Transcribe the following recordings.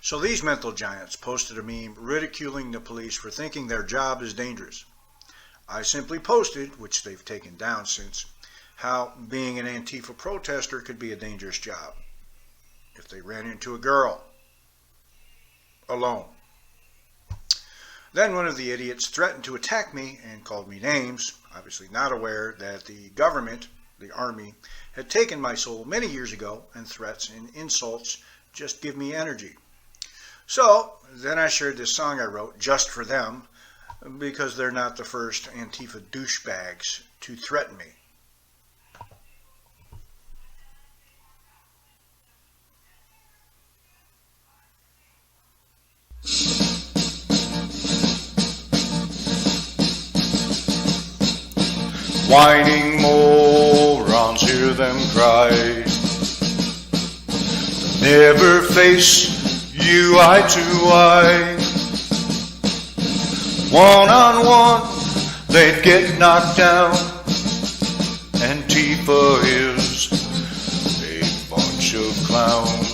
So these mental giants posted a meme ridiculing the police for thinking their job is dangerous. I simply posted, which they've taken down since, how being an Antifa protester could be a dangerous job if they ran into a girl alone. Then one of the idiots threatened to attack me and called me names, obviously not aware that the government, the army, had taken my soul many years ago, and threats and insults just give me energy. So then I shared this song I wrote just for them, because they're not the first Antifa douchebags to threaten me. Whining morons, hear them cry. They'll never face you eye to eye. One on one, they'd get knocked down. Antifa is a bunch of clowns.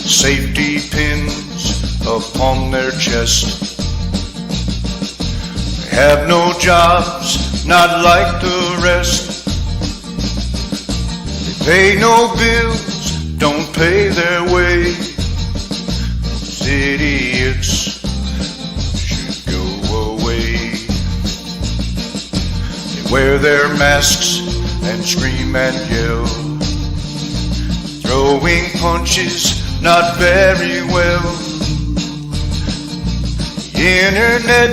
Safety pins upon their chest. Have no jobs, not like the rest. They pay no bills, don't pay their way. Those idiots should go away. They wear their masks and scream and yell, throwing punches not very well. The internet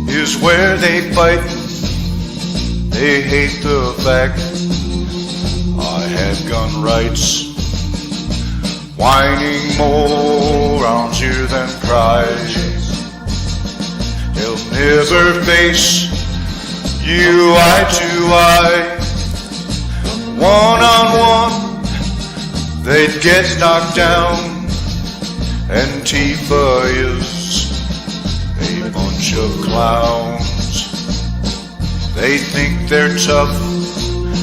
is where they fight. They hate the fact I have gun rights. Whining morons, hear them cry. They'll never face you eye to eye. One on one, they'd get knocked down. Antifa is a bunch of clowns. They think they're tough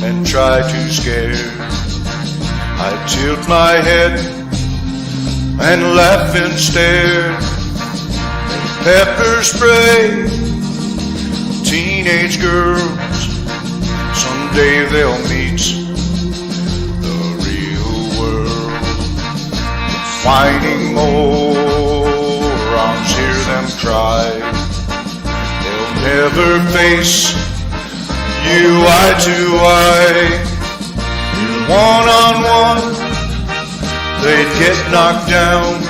and try to scare. I tilt my head and laugh and stare. They pepper spray teenage girls. Someday they'll meet the real world. Whining morons, hear them cry. They'll never face you eye to eye. One on one, they'd get knocked down.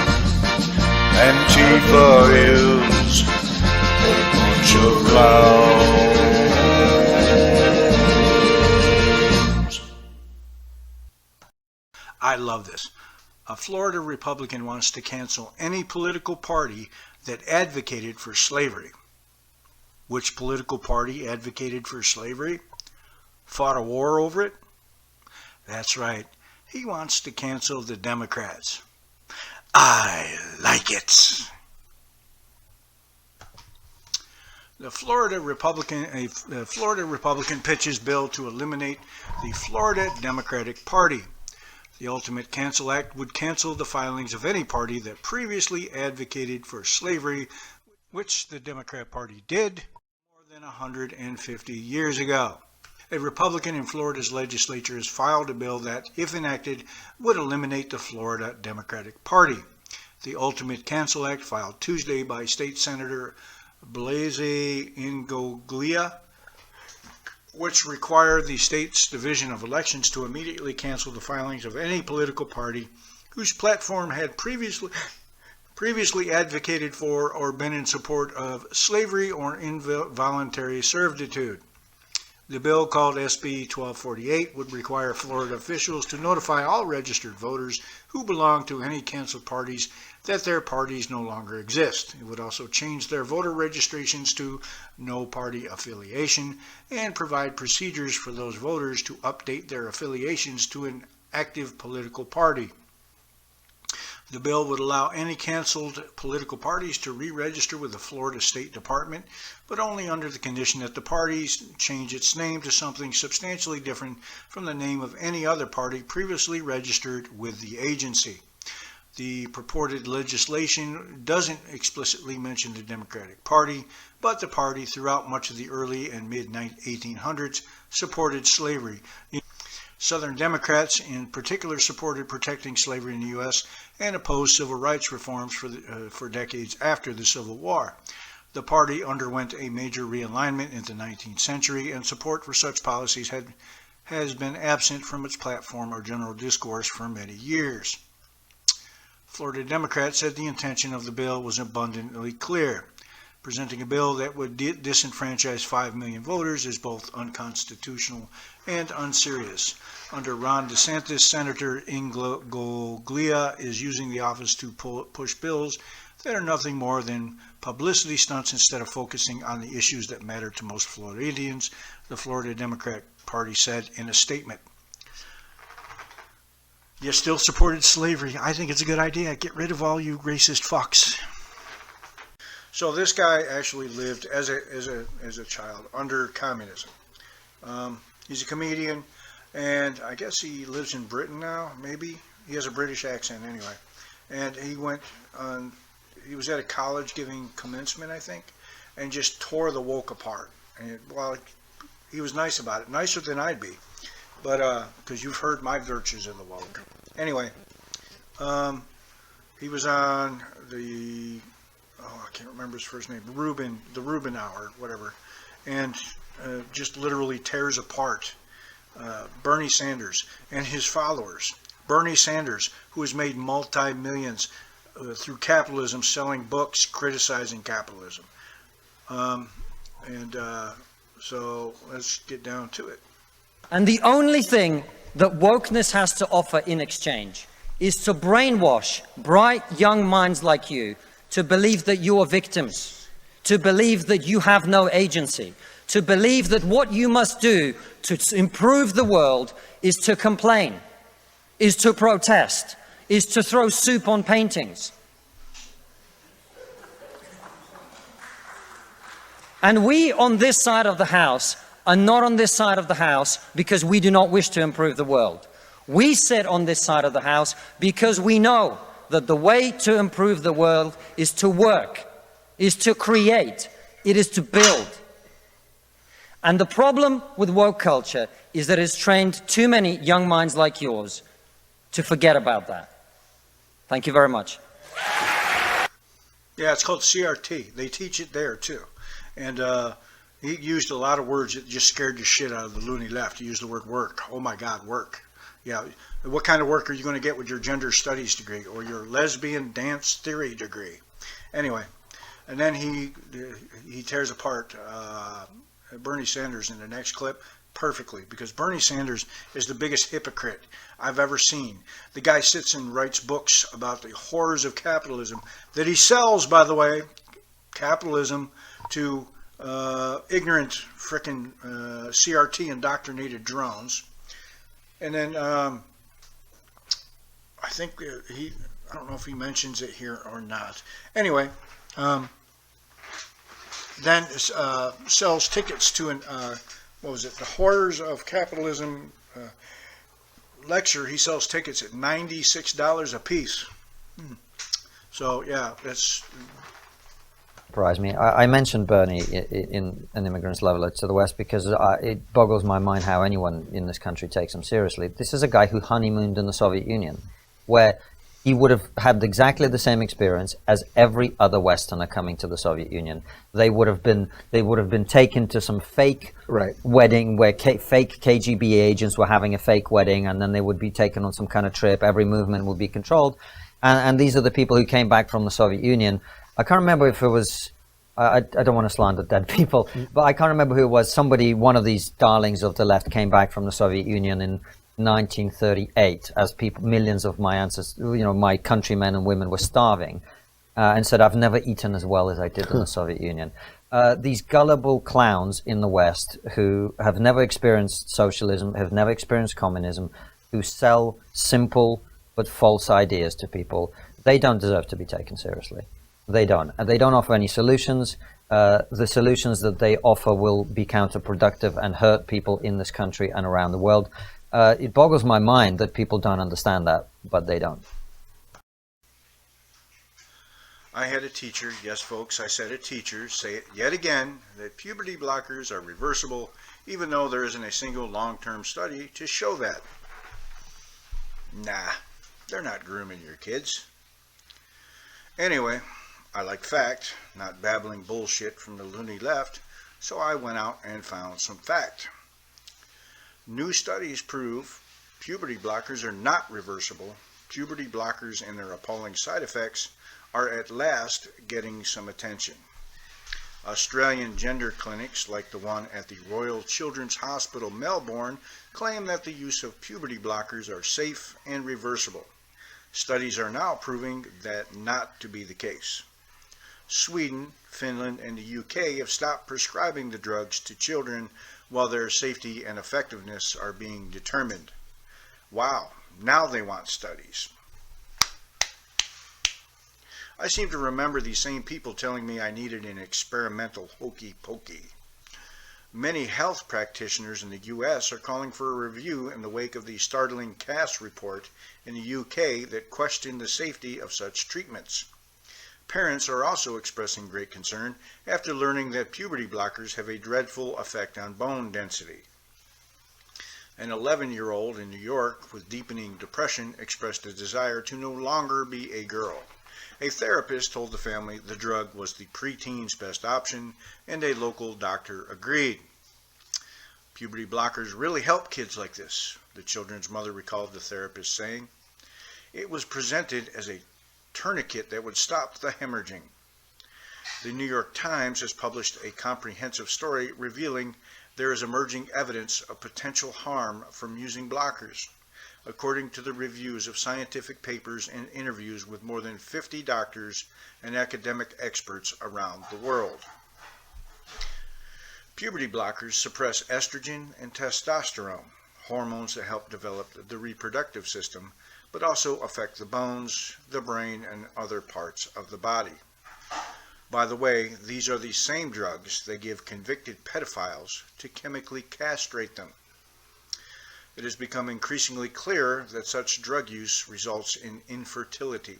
Antifa is a bunch of clowns. I love this. A Florida Republican wants to cancel any political party that advocated for slavery. Which political party advocated for slavery? Fought a war over it? That's right. He wants to cancel the Democrats. I like it. The Florida Republican pitches bill to eliminate the Florida Democratic Party. The Ultimate Cancel Act would cancel the filings of any party that previously advocated for slavery, which the Democrat Party did more than 150 years ago. A Republican in Florida's legislature has filed a bill that, if enacted, would eliminate the Florida Democratic Party. The Ultimate Cancel Act, filed Tuesday by State Senator Blaise Ingoglia, which required the state's Division of Elections to immediately cancel the filings of any political party whose platform had previously advocated for or been in support of slavery or involuntary servitude. The bill, called SB 1248, would require Florida officials to notify all registered voters who belong to any canceled parties that their parties no longer exist. It would also change their voter registrations to no party affiliation and provide procedures for those voters to update their affiliations to an active political party. The bill would allow any canceled political parties to re-register with the Florida State Department, but only under the condition that the parties change its name to something substantially different from the name of any other party previously registered with the agency. The purported legislation doesn't explicitly mention the Democratic Party, but the party throughout much of the early and mid-1800s supported slavery. Southern Democrats in particular supported protecting slavery in the U.S. and opposed civil rights reforms for decades after the Civil War. The party underwent a major realignment in the 19th century, and support for such policies has been absent from its platform or general discourse for many years. Florida Democrats said the intention of the bill was abundantly clear. Presenting a bill that would disenfranchise 5 million voters is both unconstitutional and unserious. Under Ron DeSantis, Senator Ingoglia is using the office to push bills that are nothing more than publicity stunts instead of focusing on the issues that matter to most Floridians, the Florida Democrat Party said in a statement. You still supported slavery. I think it's a good idea. Get rid of all you racist fucks. So this guy actually lived as a child under communism. He's a comedian, and I guess he lives in Britain now. Maybe he has a British accent anyway. And he was at a college giving commencement, I think, and just tore the woke apart. And well, he was nice about it, nicer than I'd be, but because you've heard my virtues in the woke. Anyway, he was on the I can't remember his first name, the Rubin Hour, whatever, and just literally tears apart Bernie Sanders and his followers. Bernie Sanders, who has made multi-millions through capitalism, selling books criticizing capitalism. So let's get down to it. And the only thing that wokeness has to offer in exchange is to brainwash bright young minds like you to believe that you are victims, to believe that you have no agency, to believe that what you must do to improve the world is to complain, is to protest, is to throw soup on paintings. And we on this side of the House are not on this side of the House because we do not wish to improve the world. We sit on this side of the House because we know that the way to improve the world is to work, is to create, it is to build. And the problem with woke culture is that it's trained too many young minds like yours to forget about that. Thank you very much. Yeah, it's called CRT. They teach it there too. And he used a lot of words that just scared the shit out of the loony left. He used the word work. Oh my God, work. Yeah, what kind of work are you going to get with your gender studies degree or your lesbian dance theory degree? Anyway, and then he tears apart Bernie Sanders in the next clip perfectly, because Bernie Sanders is the biggest hypocrite I've ever seen. The guy sits and writes books about the horrors of capitalism that he sells, by the way, capitalism to ignorant frickin' CRT indoctrinated drones. And then I think I don't know if he mentions it here or not. Anyway, then sells tickets to an, what was it, the Horrors of Capitalism lecture. He sells tickets at $96 a piece. So yeah, that's... Surprised me. I mentioned Bernie in An Immigrant's Love Letter to the West because it boggles my mind how anyone in this country takes him seriously. This is a guy who honeymooned in the Soviet Union, where he would have had exactly the same experience as every other Westerner coming to the Soviet Union. They would have been taken to some fake wedding where fake KGB agents were having a fake wedding, and then they would be taken on some kind of trip. Every movement would be controlled, and these are the people who came back from the Soviet Union. I can't remember if it was, I don't want to slander dead people, but I can't remember who it was. Somebody, one of these darlings of the left, came back from the Soviet Union in 1938 as people, millions of my ancestors, my countrymen and women were starving, and said, I've never eaten as well as I did in the Soviet Union. These gullible clowns in the West who have never experienced socialism, have never experienced communism, who sell simple but false ideas to people. They don't deserve to be taken seriously. They don't. And they don't offer any solutions. The solutions that they offer will be counterproductive and hurt people in this country and around the world. It boggles my mind that people don't understand that, but they don't. I had a teacher, yes folks, I said a teacher, say it yet again, that puberty blockers are reversible, even though there isn't a single long-term study to show that. Nah, they're not grooming your kids. Anyway, I like fact, not babbling bullshit from the loony left, so I went out and found some fact. New studies prove puberty blockers are not reversible. Puberty blockers and their appalling side effects are at last getting some attention. Australian gender clinics like the one at the Royal Children's Hospital, Melbourne, claim that the use of puberty blockers are safe and reversible. Studies are now proving that not to be the case. Sweden, Finland, and the UK have stopped prescribing the drugs to children while their safety and effectiveness are being determined. Wow, now they want studies. I seem to remember these same people telling me I needed an experimental hokey pokey. Many health practitioners in the US are calling for a review in the wake of the startling Cass report in the UK that questioned the safety of such treatments. Parents are also expressing great concern after learning that puberty blockers have a dreadful effect on bone density. An 11-year-old in New York with deepening depression expressed a desire to no longer be a girl. A therapist told the family the drug was the preteen's best option, and a local doctor agreed. Puberty blockers really help kids like this, the children's mother recalled the therapist saying. It was presented as a tourniquet that would stop the hemorrhaging. The New York Times has published a comprehensive story revealing there is emerging evidence of potential harm from using blockers, according to the reviews of scientific papers and interviews with more than 50 doctors and academic experts around the world. Puberty blockers suppress estrogen and testosterone, hormones that help develop the reproductive system, but also affect the bones, the brain, and other parts of the body. By the way, these are the same drugs they give convicted pedophiles to chemically castrate them. It has become increasingly clear that such drug use results in infertility,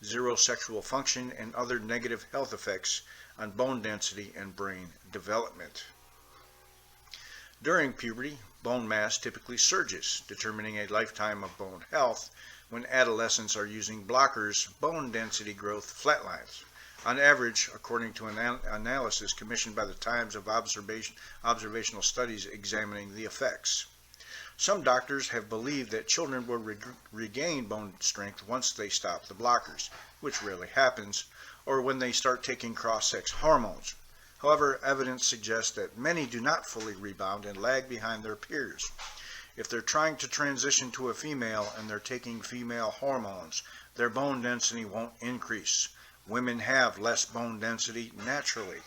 zero sexual function, and other negative health effects on bone density and brain development. During puberty, bone mass typically surges, determining a lifetime of bone health. When adolescents are using blockers, bone density growth flatlines. On average, according to an analysis commissioned by the Times of Observational Studies examining the effects. Some doctors have believed that children will regain bone strength once they stop the blockers, which rarely happens, or when they start taking cross-sex hormones. However, evidence suggests that many do not fully rebound and lag behind their peers. If they're trying to transition to a female and they're taking female hormones, their bone density won't increase. Women have less bone density naturally.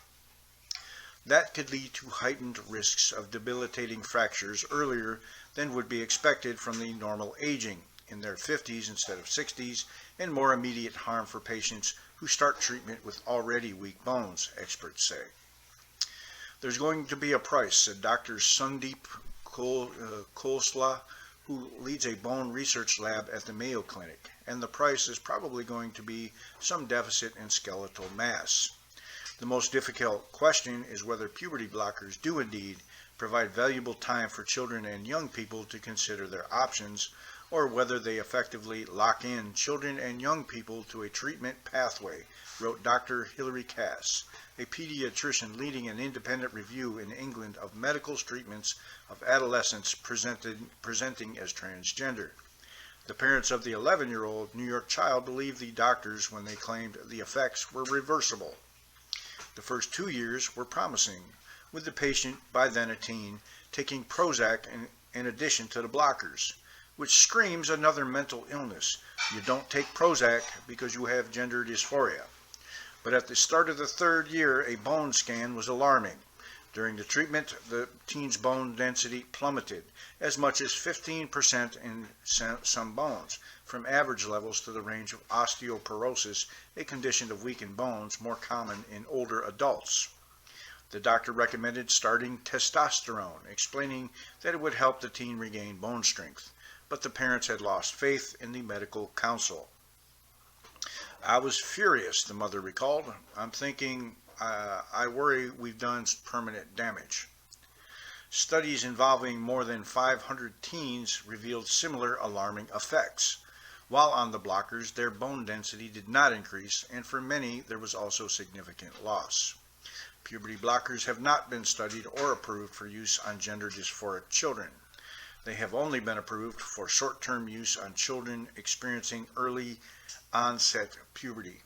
That could lead to heightened risks of debilitating fractures earlier than would be expected from the normal aging, in their 50s instead of 60s, and more immediate harm for patients who start treatment with already weak bones, experts say. There's going to be a price, said Dr. Sundeep Khosla, who leads a bone research lab at the Mayo Clinic, and the price is probably going to be some deficit in skeletal mass. The most difficult question is whether puberty blockers do indeed provide valuable time for children and young people to consider their options, or whether they effectively lock in children and young people to a treatment pathway, wrote Dr. Hilary Cass, a pediatrician leading an independent review in England of medical treatments of adolescents presenting as transgender. The parents of the 11-year-old New York child believed the doctors when they claimed the effects were reversible. The first 2 years were promising, with the patient, by then a teen, taking Prozac in addition to the blockers, which screams another mental illness. You don't take Prozac because you have gender dysphoria. But at the start of the third year, a bone scan was alarming. During the treatment, the teen's bone density plummeted as much as 15% in some bones, from average levels to the range of osteoporosis, a condition of weakened bones more common in older adults. The doctor recommended starting testosterone, explaining that it would help the teen regain bone strength, but the parents had lost faith in the medical counsel. I was furious, the mother recalled. I'm thinking, I worry we've done permanent damage. Studies involving more than 500 teens revealed similar alarming effects. While on the blockers, their bone density did not increase, and for many, there was also significant loss. Puberty blockers have not been studied or approved for use on gender dysphoric children. They have only been approved for short-term use on children experiencing early onset puberty.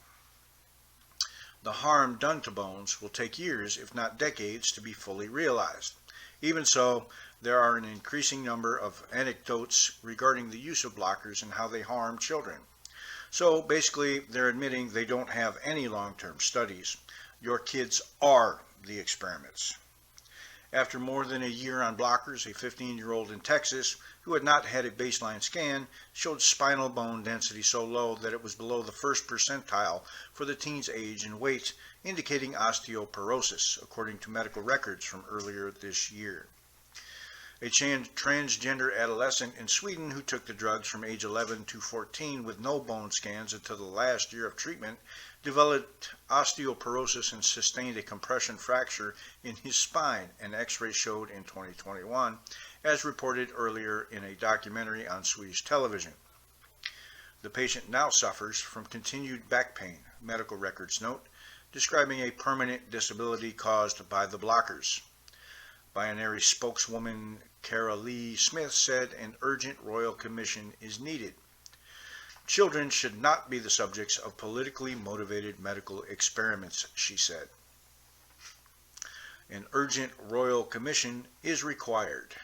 The harm done to bones will take years, if not decades, to be fully realized. Even so, there are an increasing number of anecdotes regarding the use of blockers and how they harm children. So basically, they're admitting they don't have any long-term studies. Your kids are the experiments. After more than a year on blockers, a 15-year-old in Texas who had not had a baseline scan showed spinal bone density so low that it was below the first percentile for the teen's age and weight, indicating osteoporosis, according to medical records from earlier this year. A transgender adolescent in Sweden who took the drugs from age 11 to 14 with no bone scans until the last year of treatment developed osteoporosis and sustained a compression fracture in his spine, an X-ray showed in 2021, as reported earlier in a documentary on Swedish television. The patient now suffers from continued back pain, medical records note, describing a permanent disability caused by the blockers. Binary spokeswoman Cara Lee Smith said an urgent royal commission is needed. Children should not be the subjects of politically motivated medical experiments, she said. An urgent royal commission is required.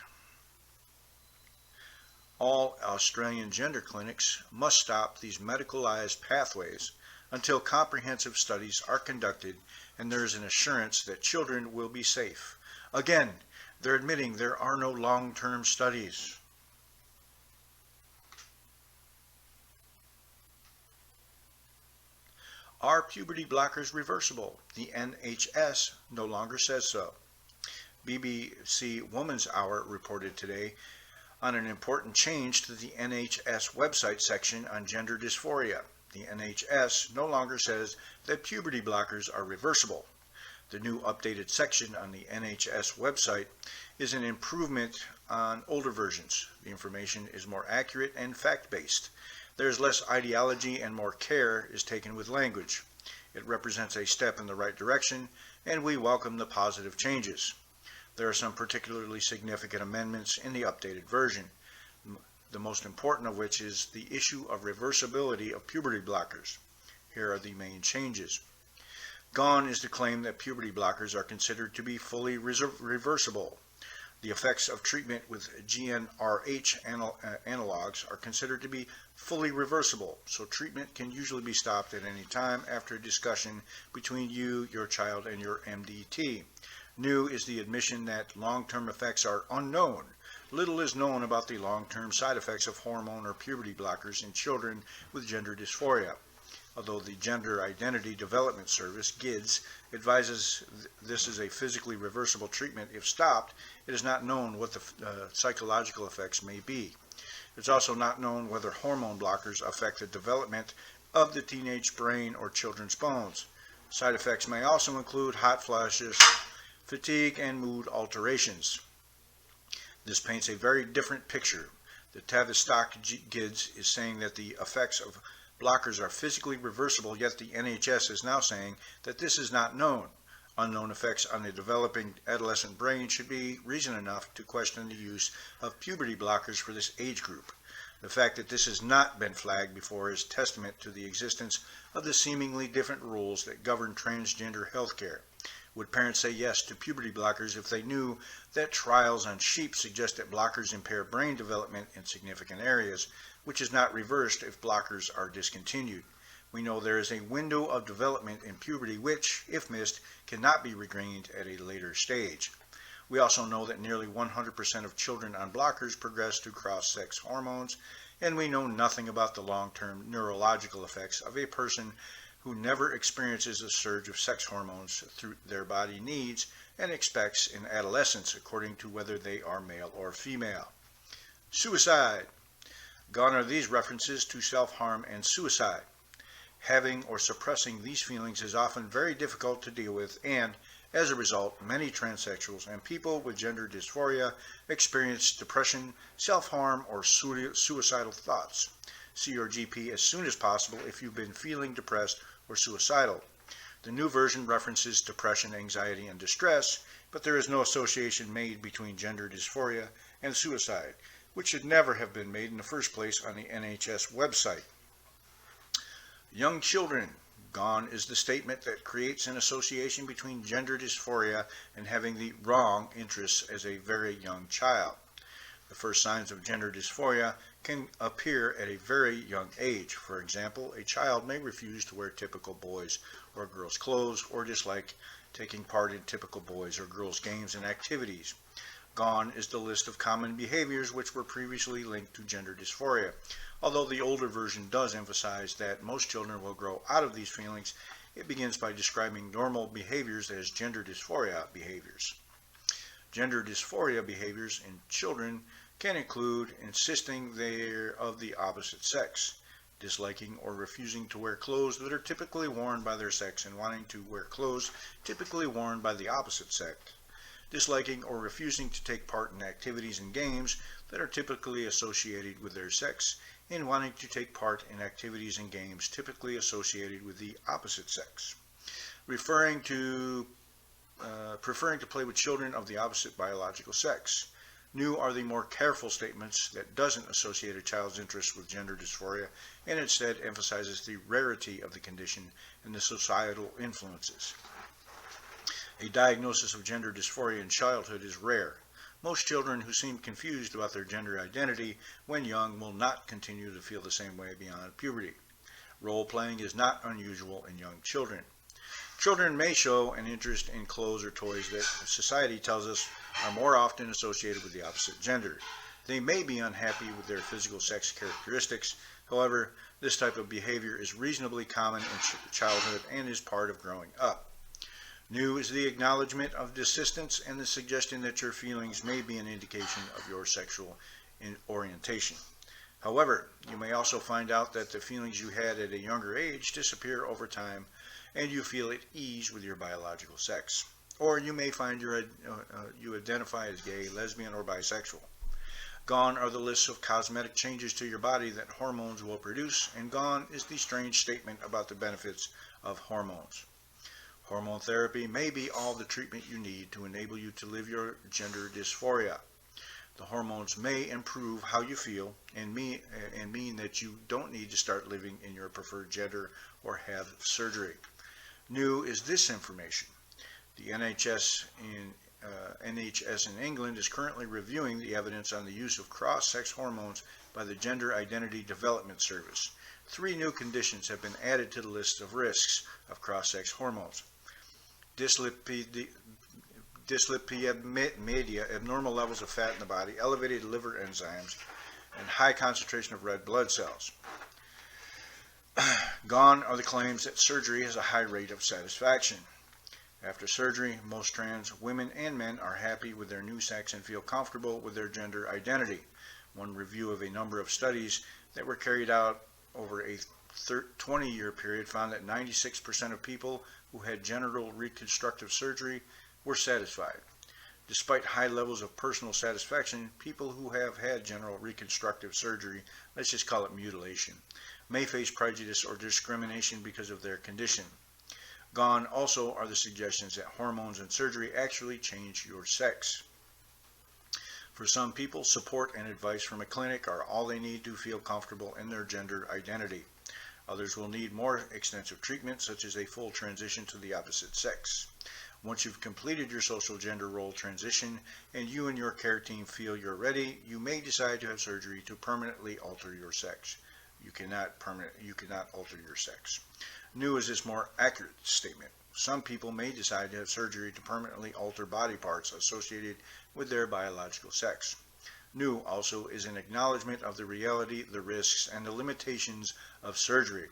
All Australian gender clinics must stop these medicalized pathways until comprehensive studies are conducted and there is an assurance that children will be safe. Again, they're admitting there are no long-term studies. Are puberty blockers reversible? The NHS no longer says so. BBC Woman's Hour reported today on an important change to the NHS website section on gender dysphoria. The NHS no longer says that puberty blockers are reversible. The new updated section on the NHS website is an improvement on older versions. The information is more accurate and fact-based. There is less ideology and more care is taken with language. It represents a step in the right direction, and we welcome the positive changes. There are some particularly significant amendments in the updated version, the most important of which is the issue of reversibility of puberty blockers. Here are the main changes. Gone is the claim that puberty blockers are considered to be fully reversible. The effects of treatment with GnRH analogs are considered to be fully reversible, so treatment can usually be stopped at any time after a discussion between you, your child, and your MDT. New is the admission that long-term effects are unknown. Little is known about the long-term side effects of hormone or puberty blockers in children with gender dysphoria. Although the Gender Identity Development Service, GIDS, advises this is a physically reversible treatment if stopped, it is not known what the psychological effects may be. It's also not known whether hormone blockers affect the development of the teenage brain or children's bones. Side effects may also include hot flashes, fatigue, and mood alterations. This paints a very different picture. The Tavistock GIDS is saying that the effects of blockers are physically reversible, yet the NHS is now saying that this is not known. Unknown effects on the developing adolescent brain should be reason enough to question the use of puberty blockers for this age group. The fact that this has not been flagged before is testament to the existence of the seemingly different rules that govern transgender healthcare. Would parents say yes to puberty blockers if they knew that trials on sheep suggest that blockers impair brain development in significant areas, which is not reversed if blockers are discontinued? We know there is a window of development in puberty which, if missed, cannot be regained at a later stage. We also know that nearly 100% of children on blockers progress to cross-sex hormones, and we know nothing about the long-term neurological effects of a person who never experiences a surge of sex hormones through their body needs and expects in adolescence, according to whether they are male or female. Suicide. Gone are these references to self-harm and suicide. Having or suppressing these feelings is often very difficult to deal with, and as a result, many transsexuals and people with gender dysphoria experience depression, self-harm, or suicidal thoughts. See your GP as soon as possible if you've been feeling depressed or suicidal. The new version references depression, anxiety, and distress, but there is no association made between gender dysphoria and suicide, which should never have been made in the first place on the NHS website. Young children. Gone is the statement that creates an association between gender dysphoria and having the wrong interests as a very young child. The first signs of gender dysphoria can appear at a very young age. For example, a child may refuse to wear typical boys' or girls' clothes or dislike taking part in typical boys' or girls' games and activities. Gone is the list of common behaviors which were previously linked to gender dysphoria. Although the older version does emphasize that most children will grow out of these feelings, it begins by describing normal behaviors as gender dysphoria behaviors. Gender dysphoria behaviors in children can include insisting they're of the opposite sex, disliking or refusing to wear clothes that are typically worn by their sex and wanting to wear clothes typically worn by the opposite sex, disliking or refusing to take part in activities and games that are typically associated with their sex, and wanting to take part in activities and games typically associated with the opposite sex. Preferring to play with children of the opposite biological sex. New are the more careful statements that doesn't associate a child's interest with gender dysphoria and instead emphasizes the rarity of the condition and the societal influences. A diagnosis of gender dysphoria in childhood is rare. Most children who seem confused about their gender identity when young will not continue to feel the same way beyond puberty. Role-playing is not unusual in young children. Children may show an interest in clothes or toys that society tells us are more often associated with the opposite gender. They may be unhappy with their physical sex characteristics. However, this type of behavior is reasonably common in childhood and is part of growing up. New is the acknowledgement of desistance and the suggestion that your feelings may be an indication of your sexual orientation. However, you may also find out that the feelings you had at a younger age disappear over time and you feel at ease with your biological sex. Or you may find you identify as gay, lesbian, or bisexual. Gone are the lists of cosmetic changes to your body that hormones will produce, and gone is the strange statement about the benefits of hormones. Hormone therapy may be all the treatment you need to enable you to live your gender dysphoria. The hormones may improve how you feel and mean that you don't need to start living in your preferred gender or have surgery. New is this information. The NHS in England is currently reviewing the evidence on the use of cross-sex hormones by the Gender Identity Development Service. 3 new conditions have been added to the list of risks of cross-sex hormones. Dyslipidemia, abnormal levels of fat in the body, elevated liver enzymes, and high concentration of red blood cells. Gone are the claims that surgery has a high rate of satisfaction. After surgery, most trans women and men are happy with their new sex and feel comfortable with their gender identity. One review of a number of studies that were carried out over a 20-year period found that 96% of people who had genital reconstructive surgery were satisfied. Despite high levels of personal satisfaction, people who have had genital reconstructive surgery, let's just call it mutilation, may face prejudice or discrimination because of their condition. Gone also are the suggestions that hormones and surgery actually change your sex. For some people, support and advice from a clinic are all they need to feel comfortable in their gender identity. Others will need more extensive treatment, such as a full transition to the opposite sex. Once you've completed your social gender role transition and you and your care team feel you're ready, you may decide to have surgery to permanently alter your sex. You cannot alter your sex. New is this more accurate statement. Some people may decide to have surgery to permanently alter body parts associated with their biological sex. New also is an acknowledgement of the reality, the risks, and the limitations of surgery.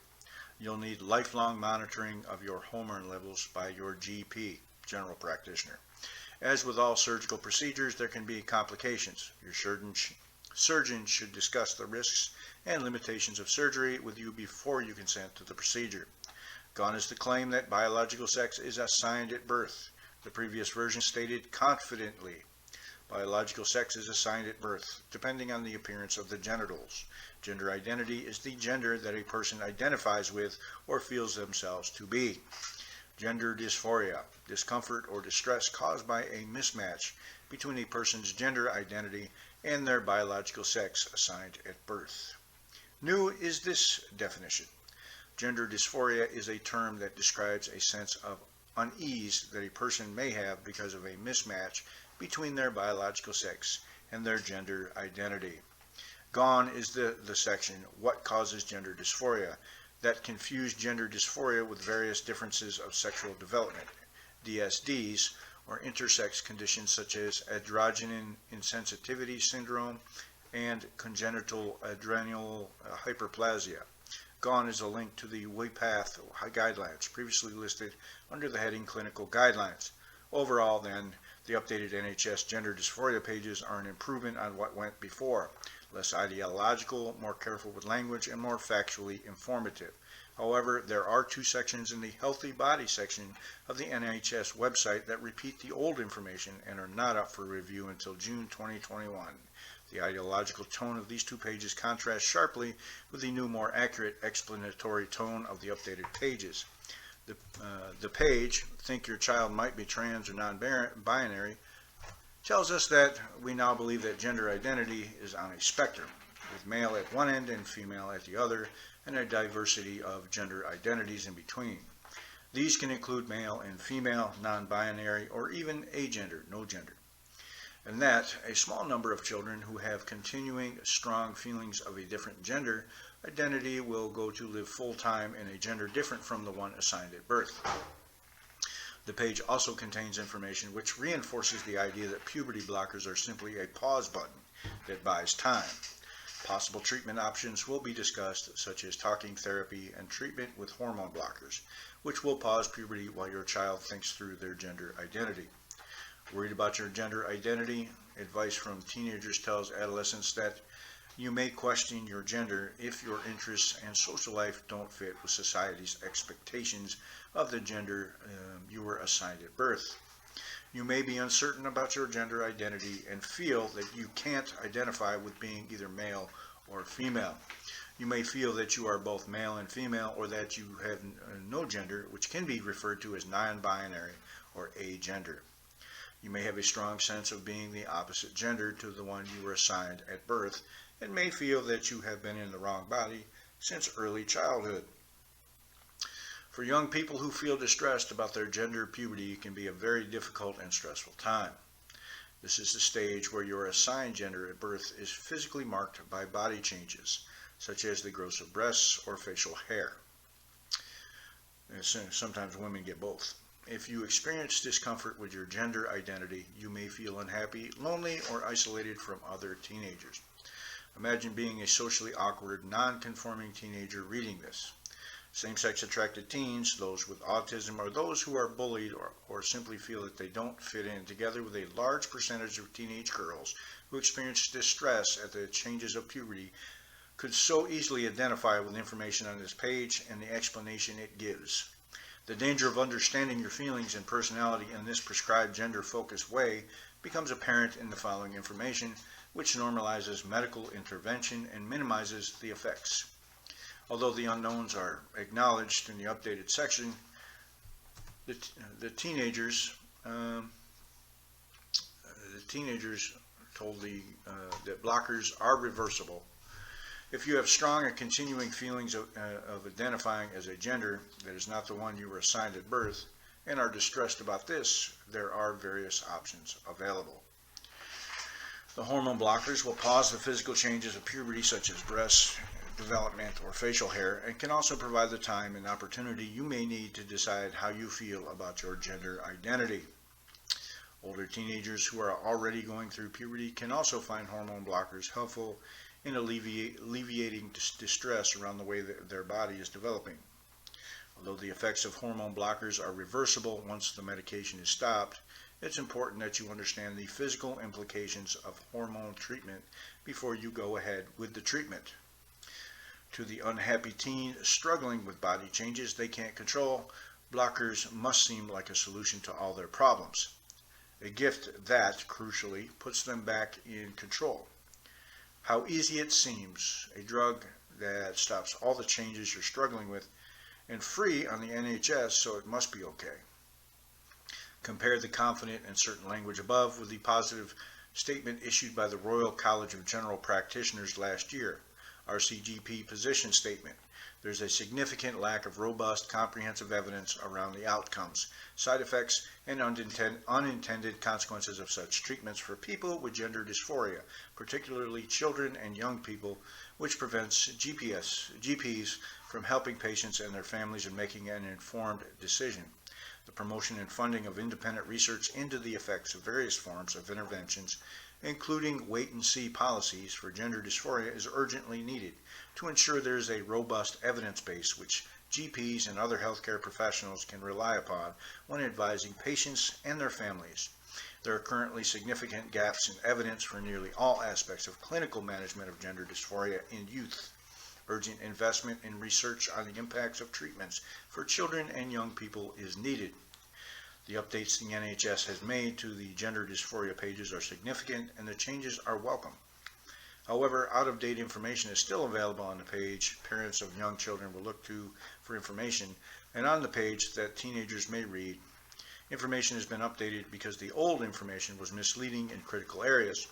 You'll need lifelong monitoring of your hormone levels by your GP, general practitioner. As with all surgical procedures, there can be complications. Your surgeon should discuss the risks and limitations of surgery with you before you consent to the procedure. Gone is the claim that biological sex is assigned at birth. The previous version stated confidently, biological sex is assigned at birth, depending on the appearance of the genitals. Gender identity is the gender that a person identifies with or feels themselves to be. Gender dysphoria, discomfort or distress caused by a mismatch between a person's gender identity and their biological sex assigned at birth. New is this definition. Gender dysphoria is a term that describes a sense of unease that a person may have because of a mismatch between their biological sex and their gender identity. Gone is the section, What Causes Gender Dysphoria, that confused gender dysphoria with various differences of sexual development, DSDs, or intersex conditions such as androgen insensitivity syndrome and congenital adrenal hyperplasia. Gone is a link to the WayPath guidelines previously listed under the heading Clinical Guidelines. Overall, then, the updated NHS gender dysphoria pages are an improvement on what went before, less ideological, more careful with language, and more factually informative. However, there are two sections in the Healthy Body section of the NHS website that repeat the old information and are not up for review until June 2021. The ideological tone of these two pages contrasts sharply with the new, more accurate explanatory tone of the updated pages. The page, Think Your Child Might Be Trans or Non-Binary, tells us that we now believe that gender identity is on a spectrum, with male at one end and female at the other, and a diversity of gender identities in between. These can include male and female, non-binary, or even agender, no gender. And that a small number of children who have continuing strong feelings of a different gender identity will go to live full-time in a gender different from the one assigned at birth. The page also contains information which reinforces the idea that puberty blockers are simply a pause button that buys time. Possible treatment options will be discussed, such as talking therapy and treatment with hormone blockers, which will pause puberty while your child thinks through their gender identity. Worried about your gender identity? Advice from teenagers tells adolescents that you may question your gender if your interests and social life don't fit with society's expectations of the gender you were assigned at birth. You may be uncertain about your gender identity and feel that you can't identify with being either male or female. You may feel that you are both male and female, or that you have no gender, which can be referred to as non-binary or agender. You may have a strong sense of being the opposite gender to the one you were assigned at birth, and may feel that you have been in the wrong body since early childhood. For young people who feel distressed about their gender, puberty can be a very difficult and stressful time. This is the stage where your assigned gender at birth is physically marked by body changes, such as the growth of breasts or facial hair. And sometimes women get both. If you experience discomfort with your gender identity, you may feel unhappy, lonely, or isolated from other teenagers. Imagine being a socially awkward, non-conforming teenager reading this. Same-sex attracted teens, those with autism, or those who are bullied or simply feel that they don't fit in, together with a large percentage of teenage girls who experience distress at the changes of puberty, could so easily identify with information on this page and the explanation it gives. The danger of understanding your feelings and personality in this prescribed gender-focused way becomes apparent in the following information, which normalizes medical intervention and minimizes the effects. Although the unknowns are acknowledged in the updated section, the teenagers told that blockers are reversible. If you have strong and continuing feelings of identifying as a gender that is not the one you were assigned at birth and are distressed about this, there are various options available. The hormone blockers will pause the physical changes of puberty, such as breast development or facial hair, and can also provide the time and opportunity you may need to decide how you feel about your gender identity. Older teenagers who are already going through puberty can also find hormone blockers helpful in alleviating distress around the way that their body is developing. Although the effects of hormone blockers are reversible once the medication is stopped, it's important that you understand the physical implications of hormone treatment before you go ahead with the treatment. To the unhappy teen struggling with body changes they can't control, blockers must seem like a solution to all their problems. A gift that, crucially, puts them back in control. How easy it seems, a drug that stops all the changes you're struggling with, and free on the NHS, so it must be okay. Compare the confident and certain language above with the positive statement issued by the Royal College of General Practitioners last year, RCGP position statement. There's a significant lack of robust, comprehensive evidence around the outcomes, side effects, and unintended consequences of such treatments for people with gender dysphoria, particularly children and young people, which prevents GPs from helping patients and their families in making an informed decision. The promotion and funding of independent research into the effects of various forms of interventions, including wait-and-see policies for gender dysphoria, is urgently needed to ensure there is a robust evidence base which GPs and other healthcare professionals can rely upon when advising patients and their families. There are currently significant gaps in evidence for nearly all aspects of clinical management of gender dysphoria in youth. Urgent investment in research on the impacts of treatments for children and young people is needed. The updates the NHS has made to the gender dysphoria pages are significant, and the changes are welcome. However, out-of-date information is still available on the page parents of young children will look to for information, and on the page that teenagers may read. Information has been updated because the old information was misleading in critical areas.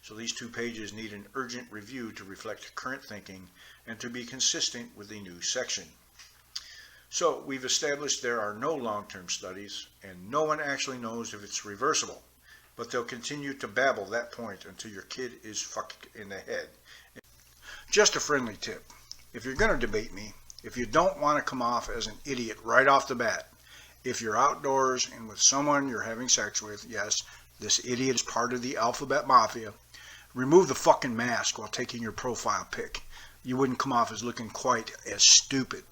So these two pages need an urgent review to reflect current thinking and to be consistent with the new section. So we've established there are no long-term studies, and no one actually knows if it's reversible. But they'll continue to babble that point until your kid is fucked in the head. Just a friendly tip. If you're going to debate me, if you don't want to come off as an idiot right off the bat, if you're outdoors and with someone you're having sex with, yes, this idiot is part of the alphabet mafia, remove the fucking mask while taking your profile pic. You wouldn't come off as looking quite as stupid.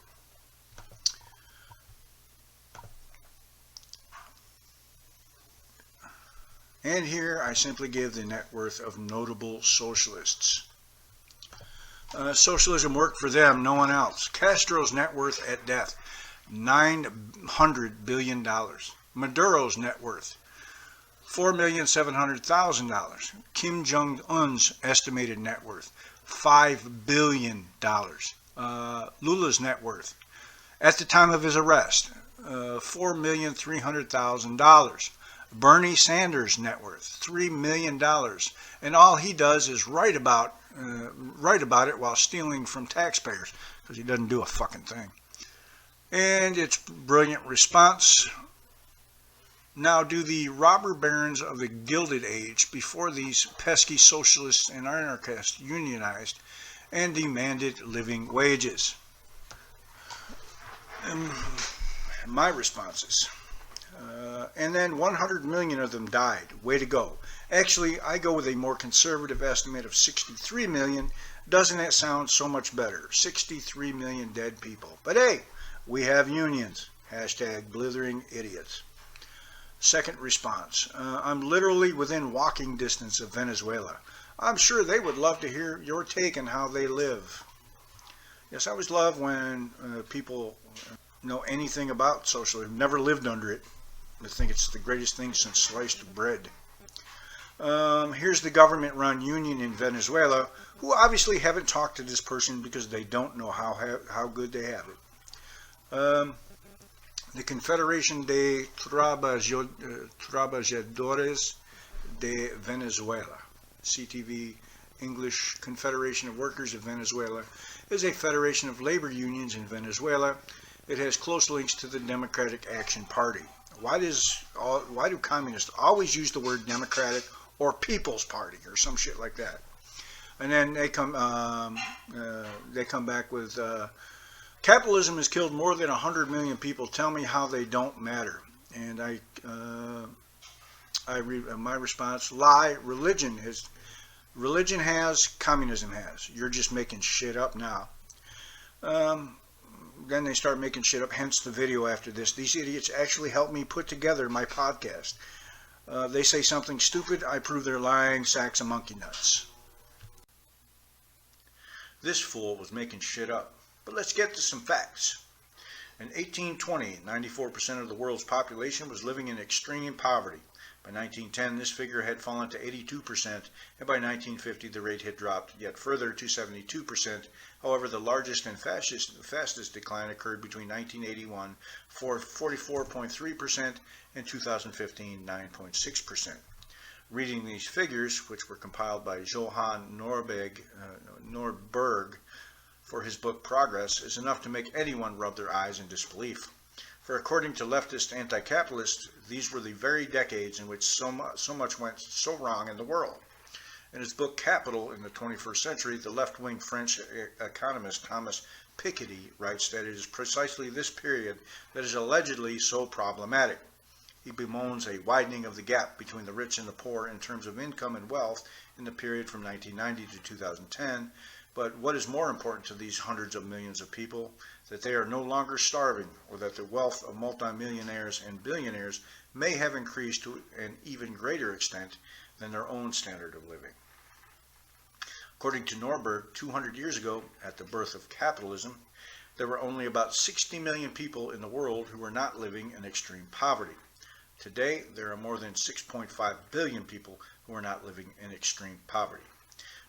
And here I simply give the net worth of notable socialists. Socialism worked for them, no one else. Castro's net worth at death, $900 billion. Maduro's net worth, $4,700,000. Kim Jong-un's estimated net worth, $5 billion. Lula's net worth, at the time of his arrest, $4,300,000. Bernie Sanders' net worth, $3 million, and all he does is write about it while stealing from taxpayers, because he doesn't do a fucking thing. And its brilliant response: now do the robber barons of the Gilded Age, before these pesky socialists and anarchists unionized and demanded living wages. And my responses. And then 100 million of them died. Way to go. Actually, I go with a more conservative estimate of 63 million. Doesn't that sound so much better? 63 million dead people. But hey, we have unions. Hashtag blithering idiots. Second response. I'm literally within walking distance of Venezuela. I'm sure they would love to hear your take on how they live. Yes, I always love when people know anything about socialism, never lived under it. I think it's the greatest thing since sliced bread. Here's the government-run union in Venezuela, who obviously haven't talked to this person because they don't know how good they have it. The Confederación de Trabajadores de Venezuela, CTV, English Confederation of Workers of Venezuela, is a federation of labor unions in Venezuela. It has close links to the Democratic Action Party. Why do communists always use the word Democratic or People's Party or some shit like that? And then they come back with capitalism has killed more than 100 million people. Tell me how they don't matter. And my response: lie. Religion has, communism has. You're just making shit up now. Then they start making shit up. Hence the video after this. These idiots actually helped me put together my podcast. They say something stupid, I prove they're lying. Sacks of monkey nuts. This fool was making shit up. But let's get to some facts. In 1820, 94% of the world's population was living in extreme poverty. By 1910, this figure had fallen to 82%, and by 1950, the rate had dropped yet further to 72%. However, the largest and fastest decline occurred between 1981, 44.3%, and 2015, 9.6%. Reading these figures, which were compiled by Johann Norberg for his book Progress, is enough to make anyone rub their eyes in disbelief. For according to leftist anti-capitalists, these were the very decades in which so much went so wrong in the world. In his book Capital in the 21st Century, the left-wing French economist Thomas Piketty writes that it is precisely this period that is allegedly so problematic. He bemoans a widening of the gap between the rich and the poor in terms of income and wealth in the period from 1990 to 2010, but what is more important to these hundreds of millions of people, that they are no longer starving, or that the wealth of multimillionaires and billionaires may have increased to an even greater extent than their own standard of living. According to Norberg, 200 years ago, at the birth of capitalism, there were only about 60 million people in the world who were not living in extreme poverty. Today, there are more than 6.5 billion people who are not living in extreme poverty.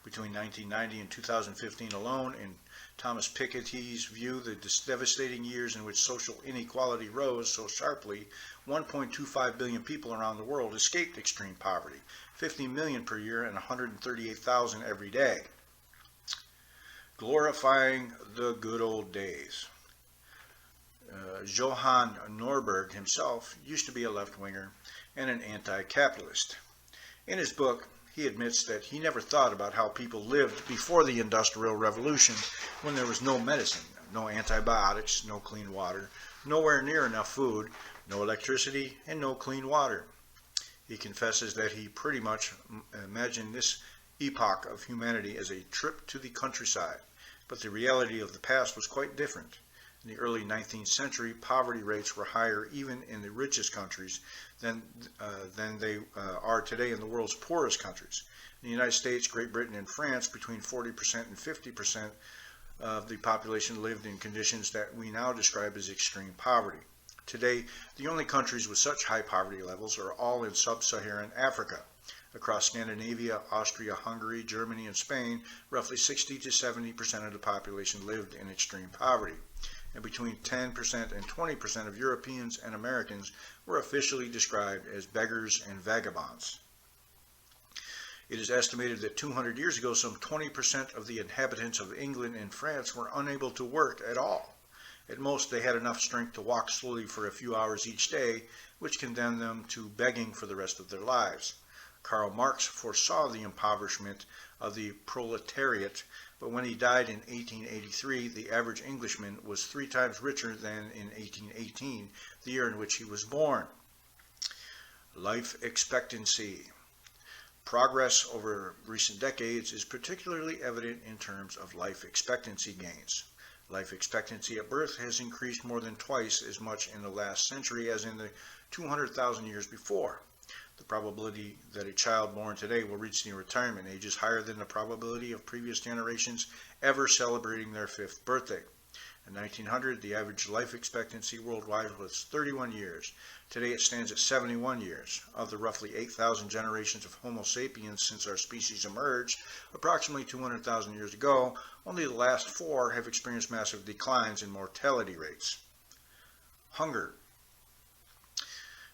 Between 1990 and 2015 alone, in Thomas Piketty's view, the devastating years in which social inequality rose so sharply, 1.25 billion people around the world escaped extreme poverty, 50 million per year and 138,000 every day. Glorifying the good old days. Johann Norberg himself used to be a left-winger and an anti-capitalist. In his book, he admits that he never thought about how people lived before the Industrial Revolution, when there was no medicine, no antibiotics, no clean water, nowhere near enough food, no electricity, and no clean water. He confesses that he pretty much imagined this epoch of humanity as a trip to the countryside, but the reality of the past was quite different. In the early 19th century, poverty rates were higher even in the richest countries than they are today in the world's poorest countries. In the United States, Great Britain, and France, between 40% and 50% of the population lived in conditions that we now describe as extreme poverty. Today, the only countries with such high poverty levels are all in sub-Saharan Africa. Across Scandinavia, Austria, Hungary, Germany, and Spain, roughly 60 to 70% of the population lived in extreme poverty, and between 10% and 20% of Europeans and Americans were officially described as beggars and vagabonds. It is estimated that 200 years ago, some 20% of the inhabitants of England and France were unable to work at all. At most, they had enough strength to walk slowly for a few hours each day, which condemned them to begging for the rest of their lives. Karl Marx foresaw the impoverishment of the proletariat, but when he died in 1883, the average Englishman was 3 times richer than in 1818, the year in which he was born. Life expectancy. Progress over recent decades is particularly evident in terms of life expectancy gains. Life expectancy at birth has increased more than twice as much in the last century as in the 200,000 years before. The probability that a child born today will reach the retirement age is higher than the probability of previous generations ever celebrating their 5th birthday. In 1900, the average life expectancy worldwide was 31 years. Today it stands at 71 years. Of the roughly 8,000 generations of Homo sapiens since our species emerged, approximately 200,000 years ago, only the last 4 have experienced massive declines in mortality rates. Hunger.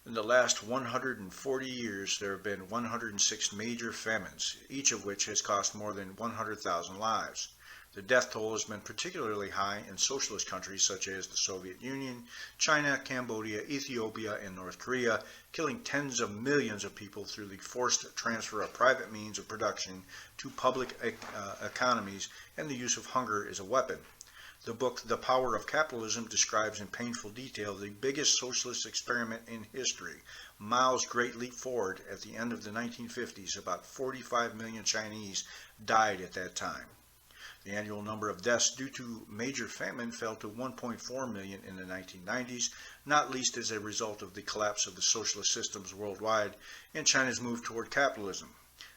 In the last 140 years, there have been 106 major famines, each of which has cost more than 100,000 lives. The death toll has been particularly high in socialist countries such as the Soviet Union, China, Cambodia, Ethiopia, and North Korea, killing tens of millions of people through the forced transfer of private means of production to public economies and the use of hunger as a weapon. The book The Power of Capitalism describes in painful detail the biggest socialist experiment in history, Mao's Great Leap Forward. At the end of the 1950s, about 45 million Chinese died at that time. The annual number of deaths due to major famine fell to 1.4 million in the 1990s, not least as a result of the collapse of the socialist systems worldwide and China's move toward capitalism.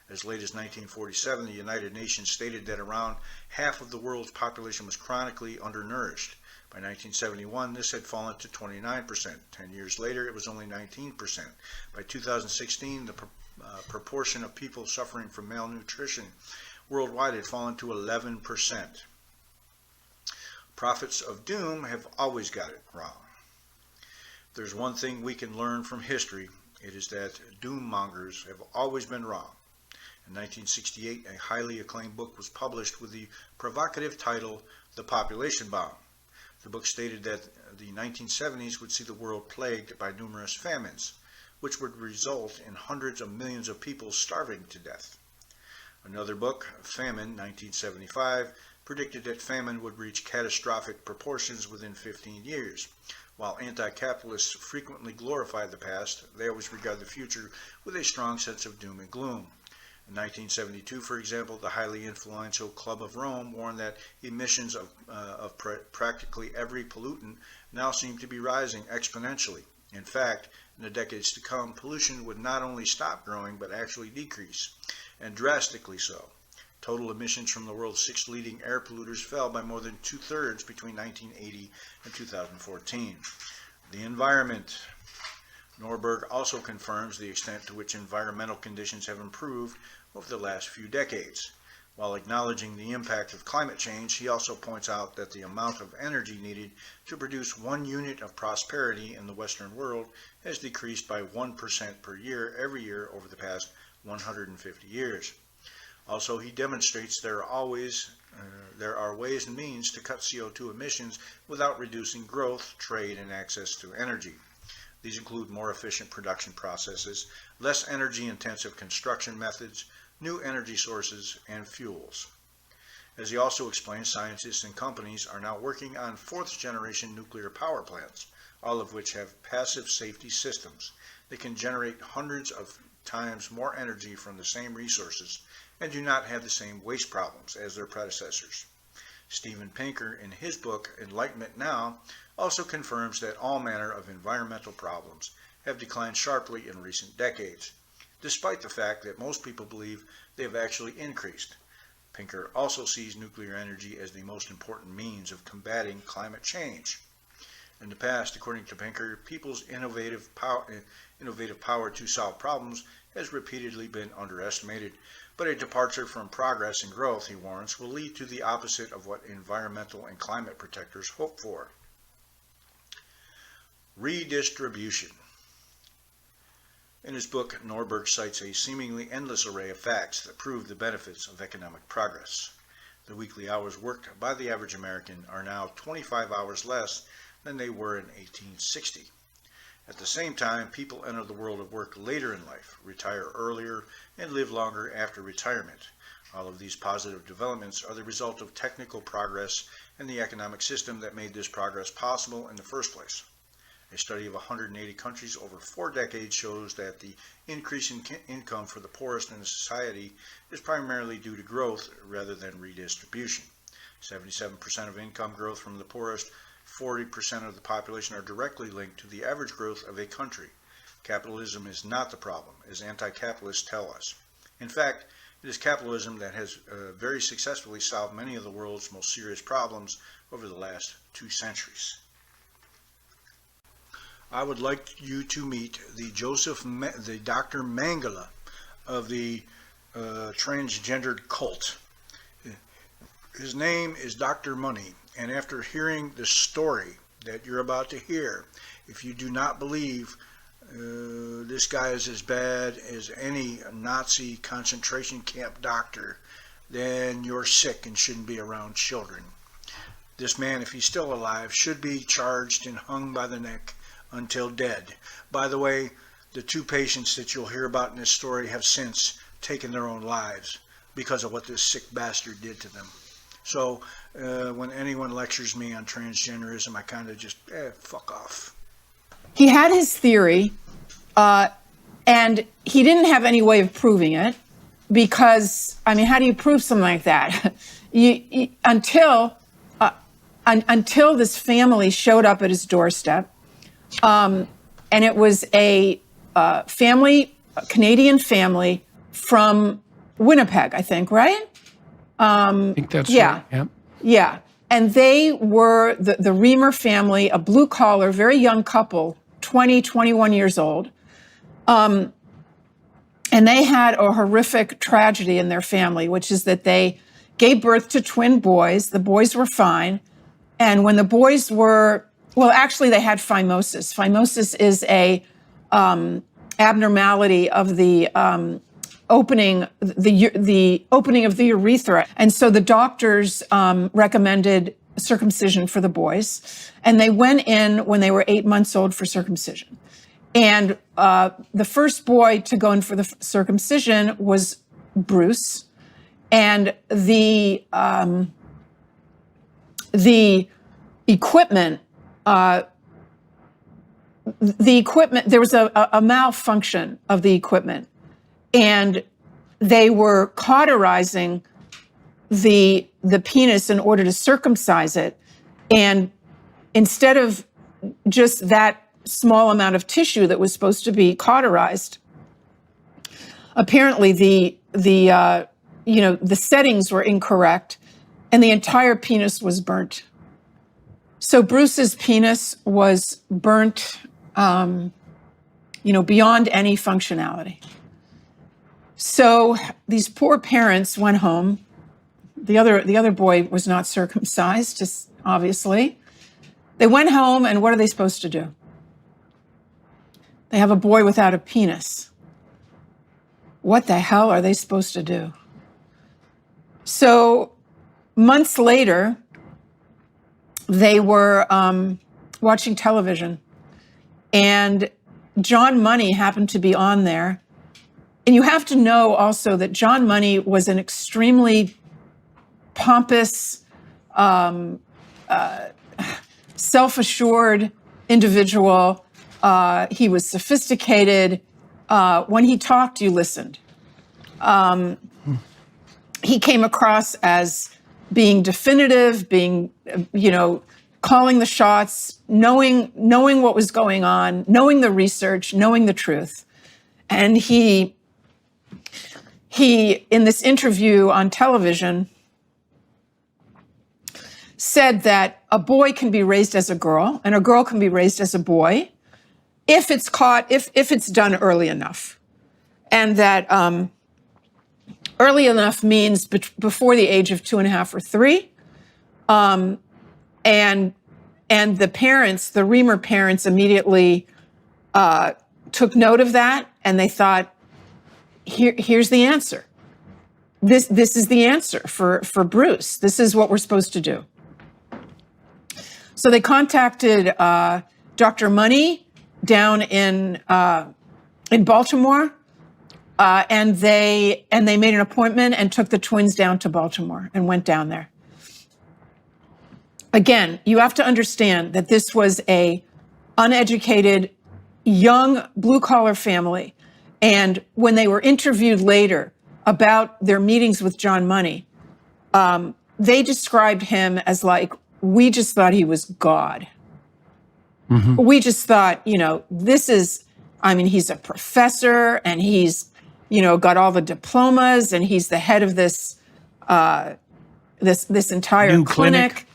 As late as 1947, the United Nations stated that around half of the world's population was chronically undernourished. By 1971, this had fallen to 29%. 10 years later, it was only 19%. By 2016, the proportion of people suffering from malnutrition worldwide had fallen to 11%. Prophets of doom have always got it wrong. If there's one thing we can learn from history, it is that doom mongers have always been wrong. In 1968, a highly acclaimed book was published with the provocative title, The Population Bomb. The book stated that the 1970s would see the world plagued by numerous famines, which would result in hundreds of millions of people starving to death. Another book, Famine, 1975, predicted that famine would reach catastrophic proportions within 15 years. While anti-capitalists frequently glorify the past, they always regard the future with a strong sense of doom and gloom. In 1972, for example, the highly influential Club of Rome warned that emissions of practically every pollutant now seem to be rising exponentially. In fact, in the decades to come, pollution would not only stop growing, but actually decrease, and drastically so. Total emissions from the world's 6 leading air polluters fell by more than 2/3 between 1980 and 2014. The environment. Norberg also confirms the extent to which environmental conditions have improved over the last few decades. While acknowledging the impact of climate change, he also points out that the amount of energy needed to produce 1 unit of prosperity in the Western world has decreased by 1% per year every year over the past 150 years. Also, he demonstrates there are ways and means to cut CO2 emissions without reducing growth, trade, and access to energy. These include more efficient production processes, less energy-intensive construction methods, new energy sources, and fuels. As he also explains, scientists and companies are now working on 4th-generation nuclear power plants, all of which have passive safety systems. They can generate hundreds of times more energy from the same resources and do not have the same waste problems as their predecessors. Steven Pinker, in his book Enlightenment Now, also confirms that all manner of environmental problems have declined sharply in recent decades, despite the fact that most people believe they have actually increased. Pinker also sees nuclear energy as the most important means of combating climate change. In the past, according to Pinker, people's innovative power to solve problems has repeatedly been underestimated, but a departure from progress and growth, he warns, will lead to the opposite of what environmental and climate protectors hope for. Redistribution. In his book, Norberg cites a seemingly endless array of facts that prove the benefits of economic progress. The weekly hours worked by the average American are now 25 hours less than they were in 1860. At the same time, people enter the world of work later in life, retire earlier, and live longer after retirement. All of these positive developments are the result of technical progress and the economic system that made this progress possible in the first place. A study of 180 countries over 4 decades shows that the increase in income for the poorest in the society is primarily due to growth rather than redistribution. 77% of income growth from the poorest, 40% of the population are directly linked to the average growth of a country. Capitalism is not the problem, as anti-capitalists tell us. In fact, it is capitalism that has very successfully solved many of the world's most serious problems over the last 2 centuries. I would like you to meet the Dr. Mengele of the transgendered cult. His name is Dr. Money, and after hearing the story that you're about to hear, if you do not believe this guy is as bad as any Nazi concentration camp doctor, then you're sick and shouldn't be around children. This man, if he's still alive, should be charged and hung by the neck until dead. By the way, the 2 patients that you'll hear about in this story have since taken their own lives because of what this sick bastard did to them. So when anyone lectures me on transgenderism, I kind of just, fuck off. He had his theory, and he didn't have any way of proving it because, I mean, how do you prove something like that? Until this family showed up at his doorstep, and it was a Canadian family from Winnipeg, I think, right? I think that's yeah. right. Yeah. And they were the Reamer family, a blue collar, very young couple, 20, 21 years old. And they had a horrific tragedy in their family, which is that they gave birth to twin boys. The boys were fine. And when the boys were, well, actually they had phimosis. Phimosis is a abnormality of the opening of the urethra. And so the doctors recommended circumcision for the boys. And they went in when they were 8 months old for circumcision. And the first boy to go in for the circumcision was Bruce. And the equipment, there was a malfunction of the equipment. And they were cauterizing the penis in order to circumcise it. And instead of just that small amount of tissue that was supposed to be cauterized, apparently the settings were incorrect, and the entire penis was burnt. So Bruce's penis was burnt, beyond any functionality. So these poor parents went home. The other boy was not circumcised, just obviously. They went home, and what are they supposed to do? They have a boy without a penis. What the hell are they supposed to do? So months later, they were watching television, and John Money happened to be on there. And you have to know also that John Money was an extremely pompous, self-assured individual. He was sophisticated. When he talked, you listened. He came across as being definitive, being, calling the shots, knowing what was going on, knowing the research, knowing the truth. And he, in this interview on television, said that a boy can be raised as a girl and a girl can be raised as a boy if it's done early enough. And that early enough means before the age of 2.5 or 3. And the parents, the Reamer parents, immediately took note of that, and they thought, here's the answer. This is the answer for Bruce. This is what we're supposed to do. So they contacted Dr. Money down in Baltimore, and they made an appointment and took the twins down to Baltimore and went down there. Again, you have to understand that this was a uneducated, young blue-collar family. And when they were interviewed later about their meetings with John Money, they described him as like, we just thought he was God. Mm-hmm. We just thought, he's a professor, and he's, got all the diplomas, and he's the head of this this entire new clinic.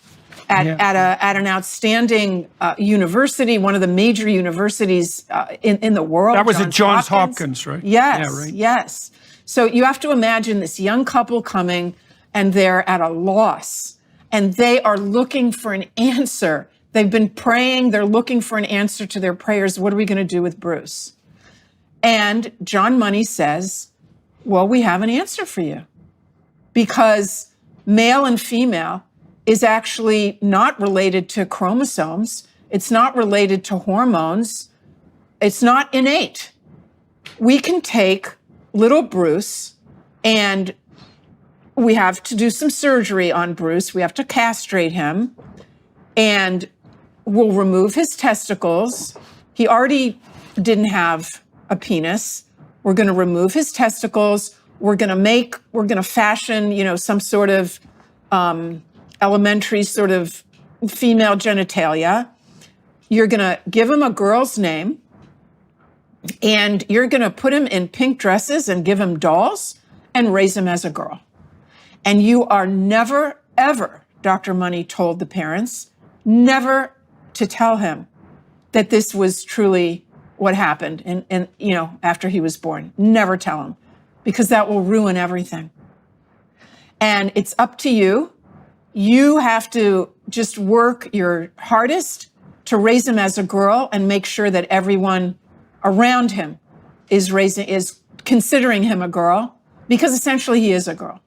At an outstanding university, one of the major universities in the world. That was at Johns Hopkins, right? Yes, yeah, right. Yes. So you have to imagine this young couple coming, and they're at a loss, and they are looking for an answer. They've been praying. They're looking for an answer to their prayers. What are we going to do with Bruce? And John Money says, well, we have an answer for you. because male and female is actually not related to chromosomes. It's not related to hormones. It's not innate. We can take little Bruce, and we have to do some surgery on Bruce. We have to castrate him, and we'll remove his testicles. He already didn't have a penis. We're going to remove his testicles. We're going to fashion, some sort of elementary sort of female genitalia. You're going to give him a girl's name, and you're going to put him in pink dresses and give him dolls and raise him as a girl. And you are never, ever, Dr. Money told the parents, never to tell him that this was truly what happened and after he was born. Never tell him, because that will ruin everything. And it's up to you. You have to just work your hardest to raise him as a girl and make sure that everyone around him is considering him a girl, because essentially he is a girl.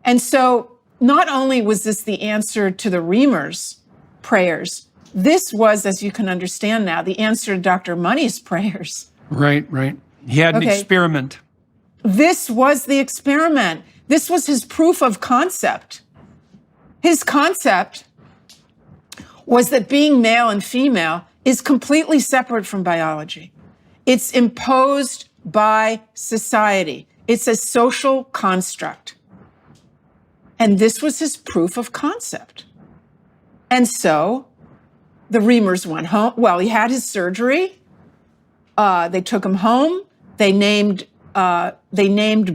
And so not only was this the answer to the Reamers' prayers, this was, as you can understand now, the answer to Dr. Money's prayers. Right. He had an experiment. This was the experiment. This was his proof of concept. His concept was that being male and female is completely separate from biology. It's imposed by society. It's a social construct. And this was his proof of concept. And so the Reamers went home. Well, he had his surgery. They took him home. They named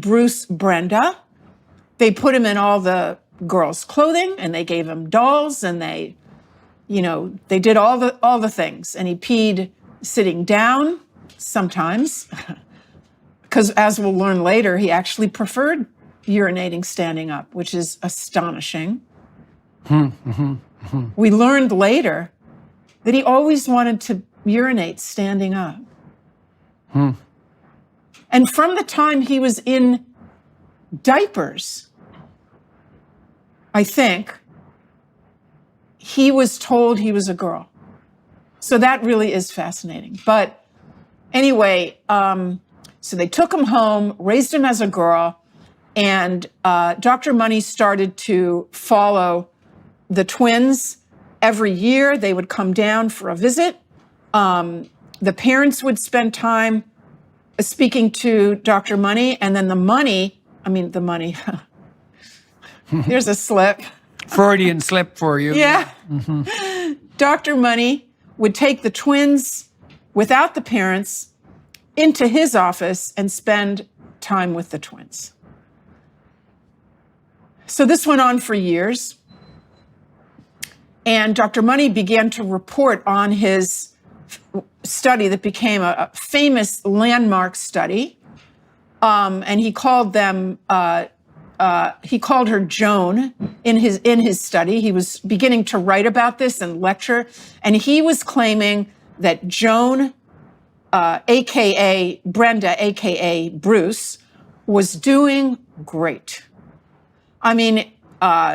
Bruce Brenda. They put him in all the girls' clothing, and they gave him dolls, and they did all the things. And he peed sitting down sometimes, because as we'll learn later, he actually preferred urinating standing up, which is astonishing. We learned later that he always wanted to urinate standing up. And from the time he was in diapers, I think, he was told he was a girl. So that really is fascinating. But anyway, so they took him home, raised him as a girl, and Dr. Money started to follow the twins. Every year they would come down for a visit. The parents would spend time speaking to Dr. Money, and then the money, here's a slip. Freudian slip for you. Yeah. Dr. Money would take the twins without the parents into his office and spend time with the twins. So this went on for years. And Dr. Money began to report on his study that became a famous landmark study. And he called her Joan in his study. He was beginning to write about this and lecture. And he was claiming that Joan, AKA Brenda, AKA Bruce, was doing great.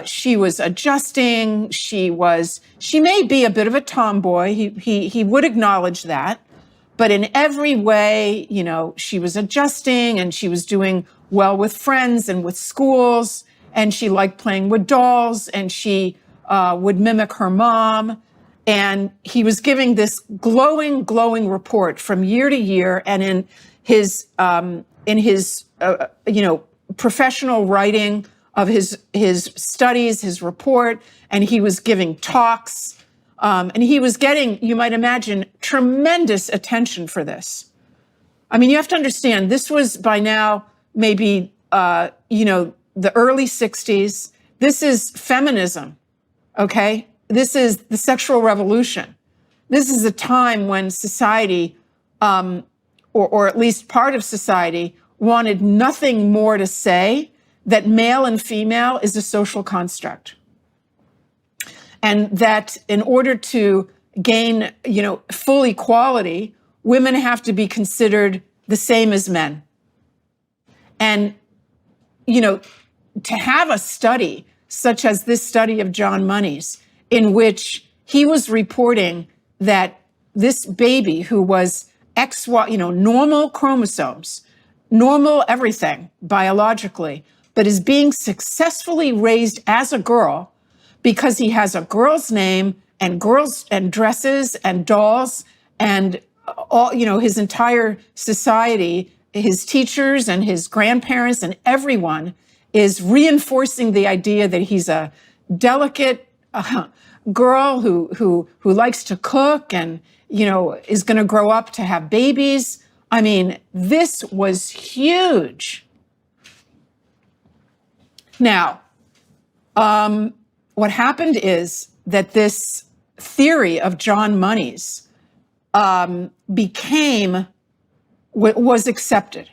She was adjusting. She may be a bit of a tomboy. He would acknowledge that. But in every way, she was adjusting, and she was doing well with friends and with schools. And she liked playing with dolls, and she would mimic her mom. And he was giving this glowing report from year to year. And in his professional writing of his studies, his report, and he was giving talks, and he was getting, you might imagine, tremendous attention for this. You have to understand, this was by now maybe, the early 60s. This is feminism, okay? This is the sexual revolution. This is a time when society, or at least part of society, wanted nothing more to say that male and female is a social construct. And that in order to gain, full equality, women have to be considered the same as men. And, to have a study such as this study of John Money's, in which he was reporting that this baby who was XY, normal chromosomes, normal everything biologically, but is being successfully raised as a girl because he has a girl's name and girls and dresses and dolls and all, his entire society, his teachers and his grandparents and everyone is reinforcing the idea that he's a delicate girl who likes to cook and, is going to grow up to have babies. I mean, this was huge. Now, what happened is that this theory of John Money's was accepted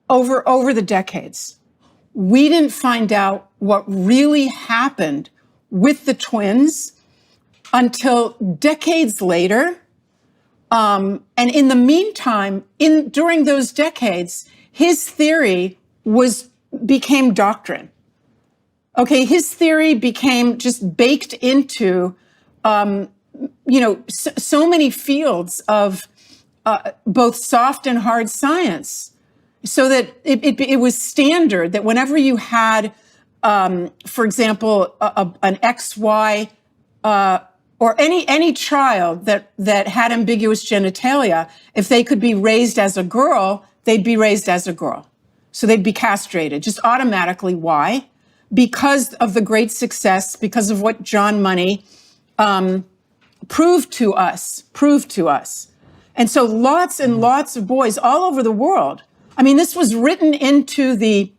over the decades. We didn't find out what really happened with the twins until decades later. And in the meantime, during those decades, his theory became doctrine. Okay, his theory became just baked into, so many fields of both soft and hard science, so that it was standard that whenever you had, for example, an XY or any child that had ambiguous genitalia, if they could be raised as a girl, they'd be raised as a girl. So they'd be castrated just automatically. Why? Because of the great success, because of what John Money proved to us. And so lots and lots of boys all over the world. I mean, this was written into the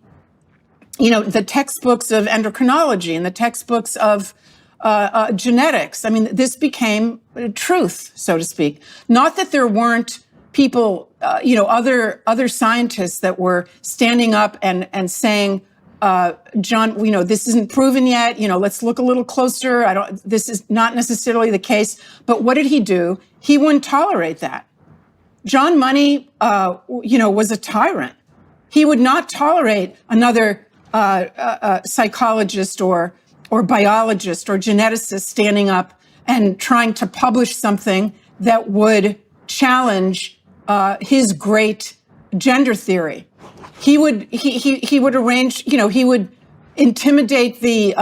textbooks of endocrinology and the textbooks of genetics. I mean, this became truth, so to speak. Not that there weren't people, other scientists that were standing up and saying, John, this isn't proven yet. Let's look a little closer. This is not necessarily the case. But what did he do? He wouldn't tolerate that. John Money, was a tyrant. He would not tolerate another psychologist or biologist or geneticist standing up and trying to publish something that would challenge his great gender theory. He would arrange, he would intimidate the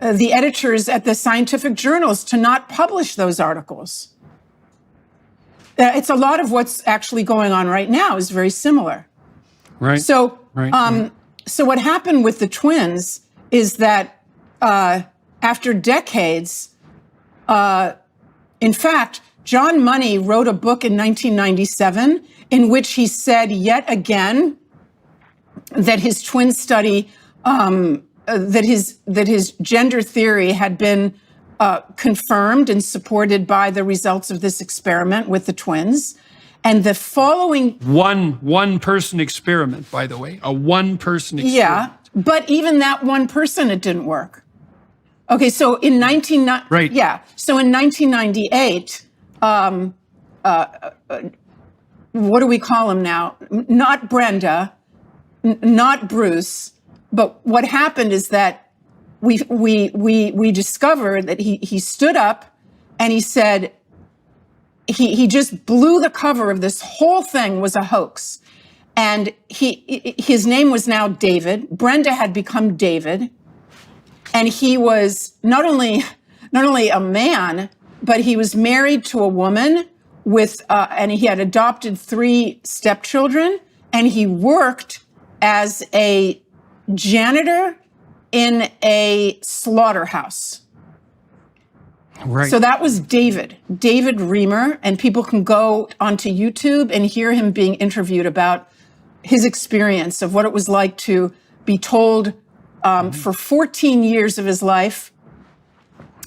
editors at the scientific journals to not publish those articles. It's a lot of what's actually going on right now is very similar. Right. So, right. So what happened with the twins is that after decades, in fact, John Money wrote a book in 1997 in which he said yet again that his twin study, that his gender theory had been confirmed and supported by the results of this experiment with the twins. And the following one person experiment, by the way, a one person experiment. Yeah, but even that one person, it didn't work. Okay, so in 1998, what do we call him now? Not Brenda, not Bruce, but what happened is that we discovered that he stood up and he said he just blew the cover of this whole thing was a hoax, and his name was now David. Brenda had become David, and he was not only a man, but he was married to a woman and he had adopted 3 stepchildren, and he worked as a janitor in a slaughterhouse. Right. So that was David Reamer, and people can go onto YouTube and hear him being interviewed about his experience of what it was like to be told for 14 years of his life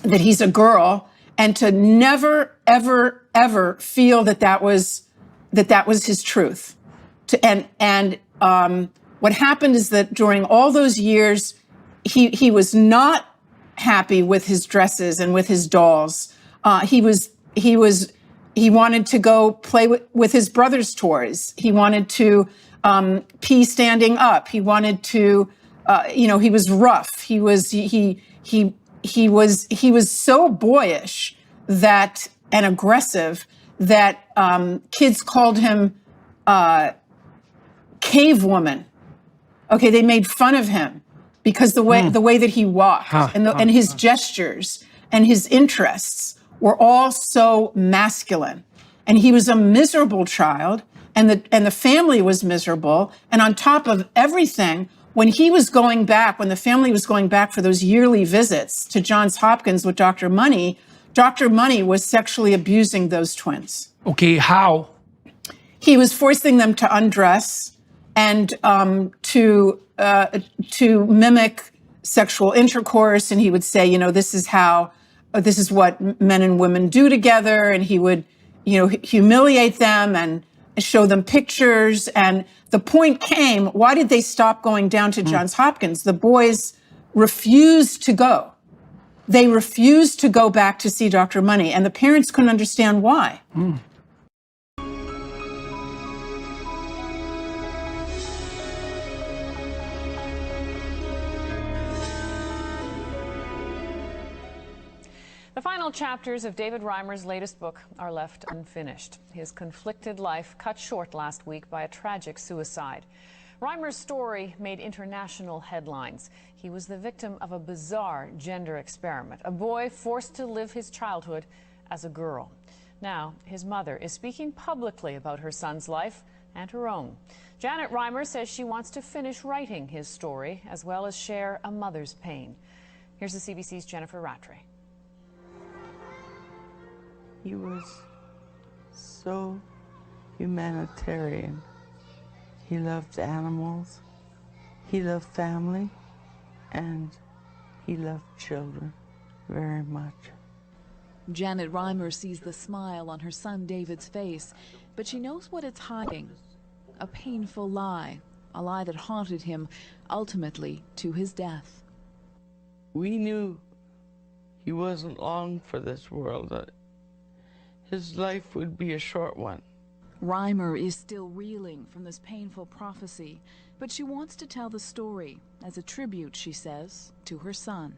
that he's a girl, and to never, ever, ever feel that was his truth. What happened is that during all those years, he was not happy with his dresses and with his dolls. He wanted to go play with his brother's toys. He wanted to pee standing up. He wanted to he was rough. He was so boyish that and aggressive that kids called him cave woman. Okay, they made fun of him because the way that he walked and his gestures and his interests were all so masculine. And he was a miserable child, and the family was miserable. And on top of everything, when the family was going back for those yearly visits to Johns Hopkins with Dr. Money was sexually abusing those twins. Okay, how? He was forcing them to undress and to mimic sexual intercourse, and he would say, this is what men and women do together, and he would, humiliate them and show them pictures. And the point came, why did they stop going down to Johns Hopkins? The boys refused to go. They refused to go back to see Dr. Money, and the parents couldn't understand why. The final chapters of David Reimer's latest book are left unfinished. His conflicted life cut short last week by a tragic suicide. Reimer's story made international headlines. He was the victim of a bizarre gender experiment, a boy forced to live his childhood as a girl. Now, his mother is speaking publicly about her son's life and her own. Janet Reimer says she wants to finish writing his story as well as share a mother's pain. Here's the CBC's Jennifer Rattray. He was so humanitarian. He loved animals, he loved family, and he loved children very much. Janet Reimer sees the smile on her son David's face, but she knows what it's hiding. A painful lie, a lie that haunted him, ultimately to his death. We knew he wasn't long for this world. His life would be a short one. Reimer is still reeling from this painful prophecy, but she wants to tell the story as a tribute, she says, to her son.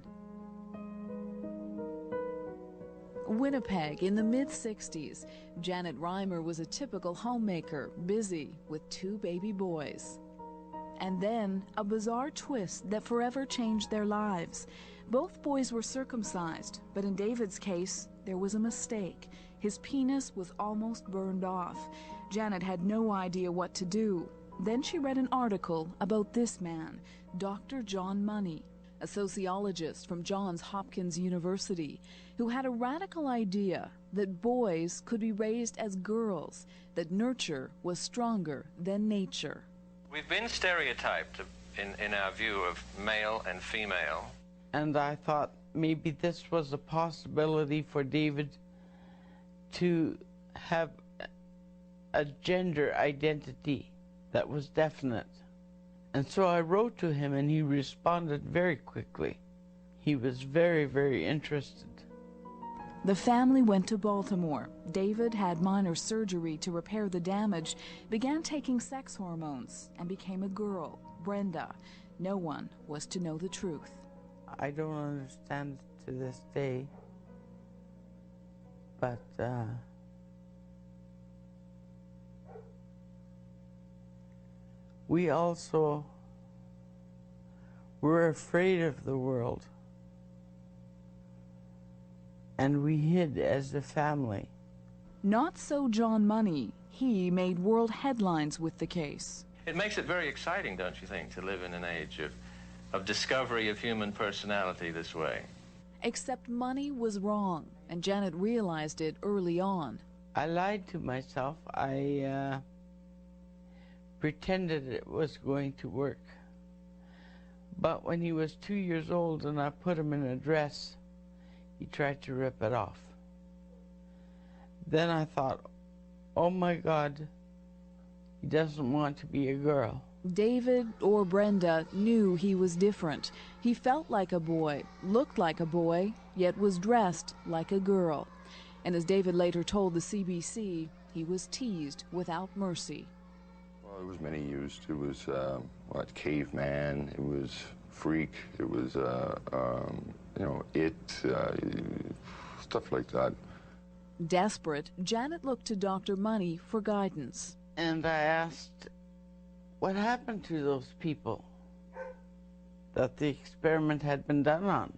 Winnipeg in the mid-60s, Janet Reimer was a typical homemaker, busy with 2 baby boys. And then a bizarre twist that forever changed their lives. Both boys were circumcised, but in David's case, there was a mistake. His penis was almost burned off. Janet had no idea what to do. Then she read an article about this man, Dr. John Money, a sociologist from Johns Hopkins University, who had a radical idea that boys could be raised as girls, that nurture was stronger than nature. We've been stereotyped in our view of male and female. And I thought maybe this was a possibility for David to have a gender identity that was definite. And so I wrote to him, and he responded very quickly. He was very, very interested. The family went to Baltimore. David had minor surgery to repair the damage, began taking sex hormones, and became a girl, Brenda. No one was to know the truth. I don't understand to this day, but we also were afraid of the world, and we hid as a family. Not so John Money. He made world headlines with the case. It makes it very exciting, don't you think, to live in an age of discovery of human personality this way. Except Money was wrong, and Janet realized it early on. I lied to myself. I pretended it was going to work. But when he was 2 years old and I put him in a dress, he tried to rip it off. Then I thought, oh my God, he doesn't want to be a girl. David or Brenda knew he was different. He felt like a boy, looked like a boy, yet was dressed like a girl. And as David later told the CBC, he was teased without mercy. Well, it was many used. It was caveman. It was freak. It was, you know, stuff like that. Desperate, Janet looked to Dr. Money for guidance. And I asked, what happened to those people that the experiment had been done on?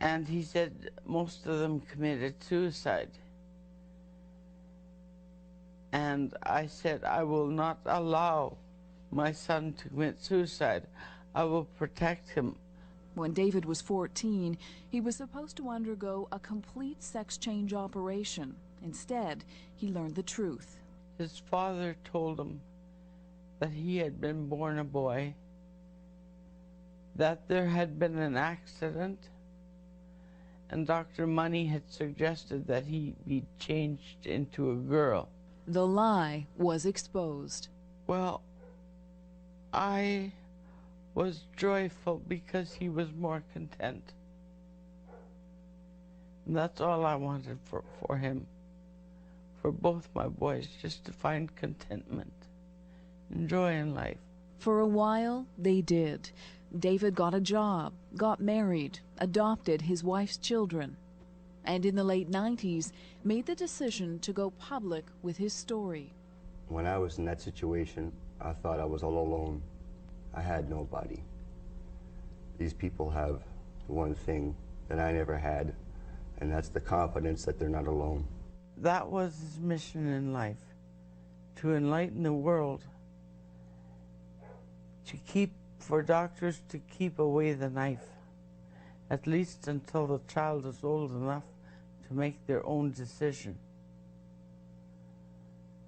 And he said most of them committed suicide. And I said, I will not allow my son to commit suicide. I will protect him. When David was 14, he was supposed to undergo a complete sex change operation. Instead, he learned the truth. His father told him that he had been born a boy, that there had been an accident, and Dr. Money had suggested that he be changed into a girl. The lie was exposed. Well, I was joyful because he was more content. And that's all I wanted for him, for both my boys, just to find contentment and joy in life. For a while, they did. David got a job, got married, adopted his wife's children, and in the late 90s made the decision to go public with his story. When I was in that situation, I thought I was all alone. I had nobody. These people have one thing that I never had, and that's the confidence that they're not alone. That was his mission in life, to enlighten the world, for doctors to keep away the knife, at least until the child is old enough to make their own decision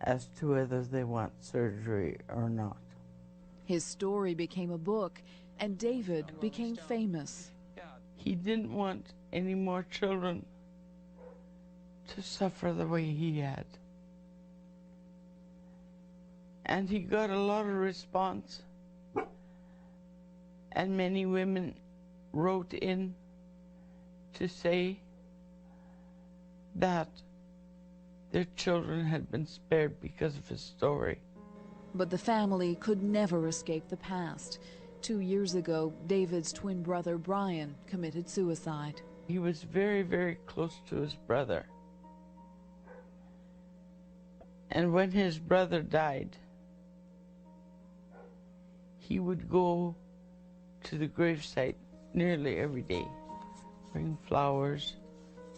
as to whether they want surgery or not. His story became a book, and David became famous. He didn't want any more children to suffer the way he had. And he got a lot of response. And many women wrote in to say that their children had been spared because of his story. But the family could never escape the past. 2 years ago, David's twin brother Brian committed suicide. He was very, very close to his brother. And when his brother died, he would go to the gravesite nearly every day, bring flowers,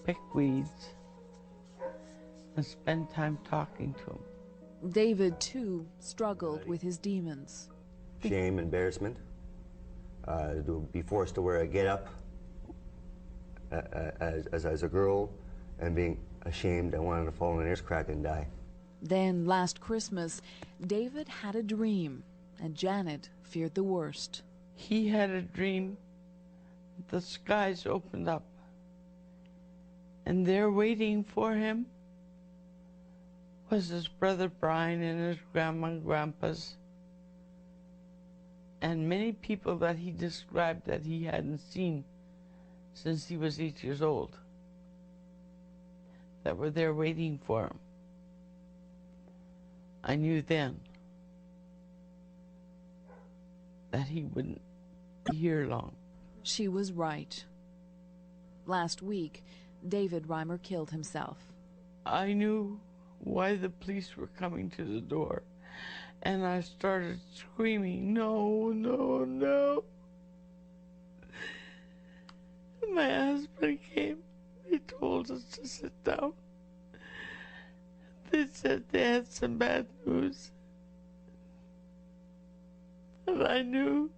pick weeds, and spend time talking to him. David, too, struggled with his demons. Shame, embarrassment, to be forced to wear a get-up as a girl, and being ashamed and wanting to fall in an ear's crack and die. Then, last Christmas, David had a dream, and Janet feared the worst. He had a dream that the skies opened up, and there waiting for him was his brother Brian and his grandma and grandpas, and many people that he described that he hadn't seen since he was 8 years old, that were there waiting for him. I knew then that he wouldn't be here long. She was right. Last week, David Reimer killed himself. I knew why the police were coming to the door, and I started screaming, "No, no, no." My husband came. They told us to sit down. They said they had some bad news. And I knew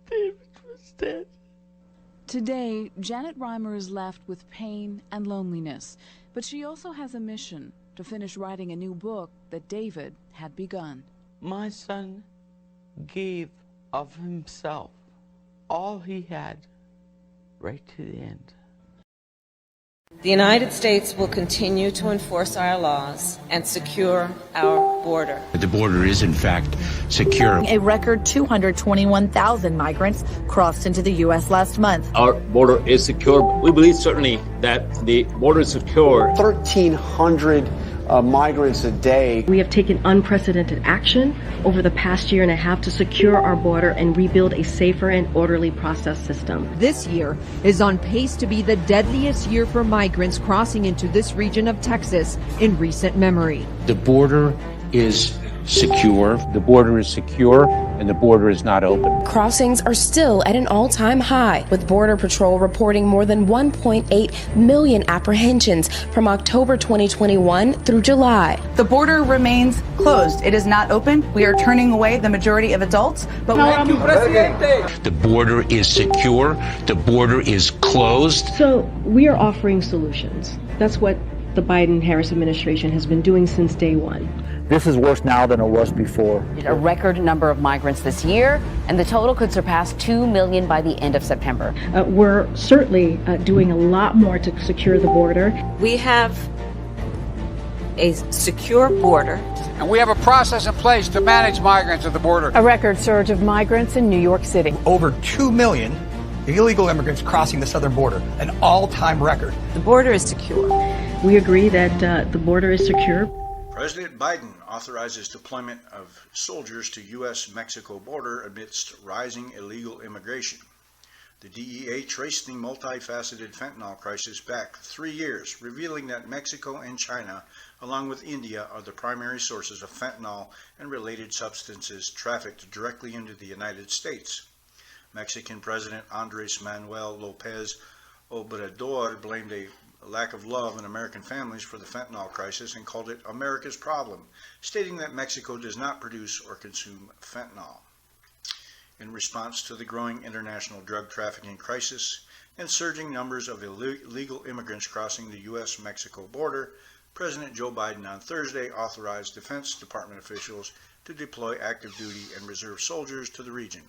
David was dead. Today, Janet Reimer is left with pain and loneliness, but she also has a mission to finish writing a new book that David had begun. My son gave of himself all he had, right to the end. The United States will continue to enforce our laws and secure our border. The border is, in fact, secure. A record 221,000 migrants crossed into the U.S. last month. Our border is secure. We believe certainly that the border is secure. 1,300 migrants a day. We have taken unprecedented action over the past year and a half to secure our border and rebuild a safer and orderly process system. This year is on pace to be the deadliest year for migrants crossing into this region of Texas in recent memory. The border is secure. The border is secure, and the border is not open. Crossings are still at an all-time high, with Border Patrol reporting more than 1.8 million apprehensions from October 2021 through July. The border remains closed. It is not open. We are turning away the majority of adults, but The border is secure. The border is closed. So we are offering solutions. That's what the Biden-Harris administration has been doing since day one. This is worse now than it was before. A record number of migrants this year, and the total could surpass 2 million by the end of September. We're certainly doing a lot more to secure the border. We have a secure border. And we have a process in place to manage migrants at the border. A record surge of migrants in New York City. Over 2 million illegal immigrants crossing the southern border, an all-time record. The border is secure. We agree that the border is secure. President Biden authorizes deployment of soldiers to U.S.-Mexico border amidst rising illegal immigration. The DEA traced the multifaceted fentanyl crisis back 3 years, revealing that Mexico and China, along with India, are the primary sources of fentanyl and related substances trafficked directly into the United States. Mexican President Andres Manuel Lopez Obrador blamed a lack of love in American families for the fentanyl crisis and called it America's problem, stating that Mexico does not produce or consume fentanyl. In response to the growing international drug trafficking crisis and surging numbers of illegal immigrants crossing the U.S.-Mexico border, President Joe Biden on Thursday authorized Defense Department officials to deploy active duty and reserve soldiers to the region.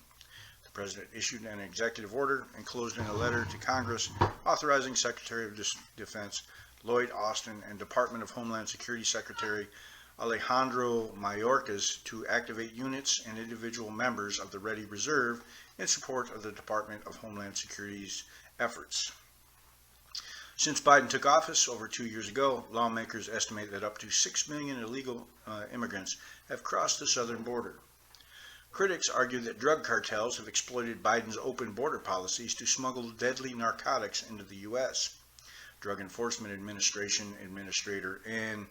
The President issued an executive order enclosed in a letter to Congress authorizing Secretary of Defense Lloyd Austin and Department of Homeland Security Secretary Alejandro Mayorkas to activate units and individual members of the Ready Reserve in support of the Department of Homeland Security's efforts. Since Biden took office over 2 years ago, lawmakers estimate that up to 6 million illegal immigrants have crossed the southern border. Critics argue that drug cartels have exploited Biden's open border policies to smuggle deadly narcotics into the U.S. Drug Enforcement Administration Administrator Ann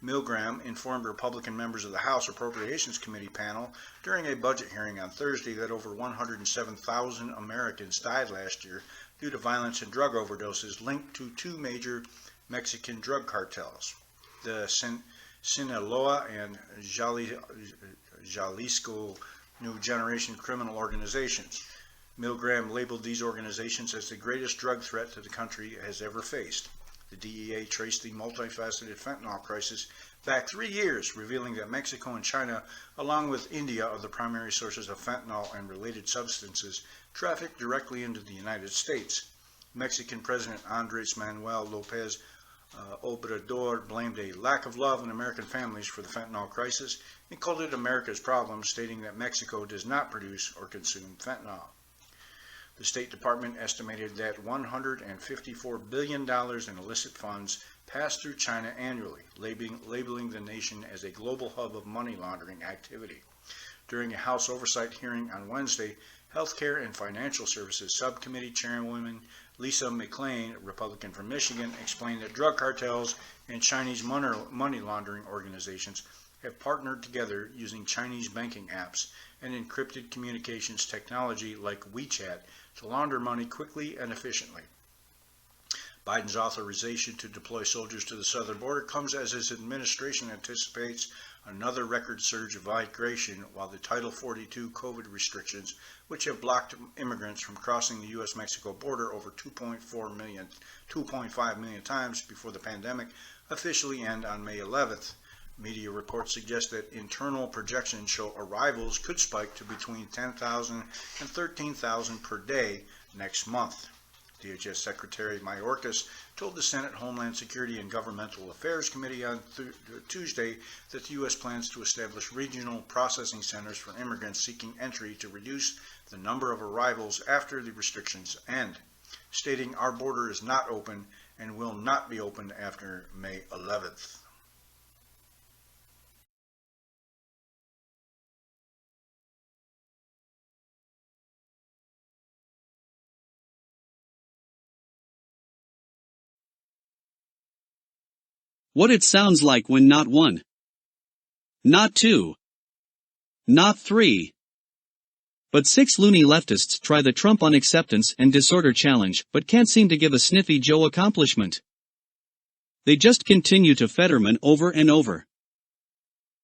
Milgram informed Republican members of the House Appropriations Committee panel during a budget hearing on Thursday that over 107,000 Americans died last year due to violence and drug overdoses linked to two major Mexican drug cartels, the Sinaloa and Jalisco New Generation criminal organizations. Milgram labeled these organizations as the greatest drug threat that the country has ever faced. The DEA traced the multifaceted fentanyl crisis back 3 years, revealing that Mexico and China, along with India, are the primary sources of fentanyl and related substances trafficked directly into the United States. Mexican President Andres Manuel Lopez Obrador blamed a lack of love in American families for the fentanyl crisis and called it America's problem, stating that Mexico does not produce or consume fentanyl. The State Department estimated that $154 billion in illicit funds pass through China annually, labeling the nation as a global hub of money laundering activity. During a House oversight hearing on Wednesday, Healthcare and Financial Services Subcommittee Chairwoman Lisa McClain, Republican from Michigan, explained that drug cartels and Chinese money laundering organizations have partnered together using Chinese banking apps and encrypted communications technology like WeChat to launder money quickly and efficiently. Biden's authorization to deploy soldiers to the southern border comes as his administration anticipates another record surge of migration, while the Title 42 COVID restrictions, which have blocked immigrants from crossing the U.S.-Mexico border over 2.5 million times before the pandemic, officially end on May 11th. Media reports suggest that internal projections show arrivals could spike to between 10,000 and 13,000 per day next month. DHS Secretary Mayorkas told the Senate Homeland Security and Governmental Affairs Committee on Tuesday that the U.S. plans to establish regional processing centers for immigrants seeking entry to reduce the number of arrivals after the restrictions end, stating our border is not open and will not be opened after May 11th. What it sounds like when not 1, not 2, not 3, but 6 loony leftists try the Trump unacceptance and disorder challenge but can't seem to give a sniffy Joe accomplishment. They just continue to Fetterman over and over.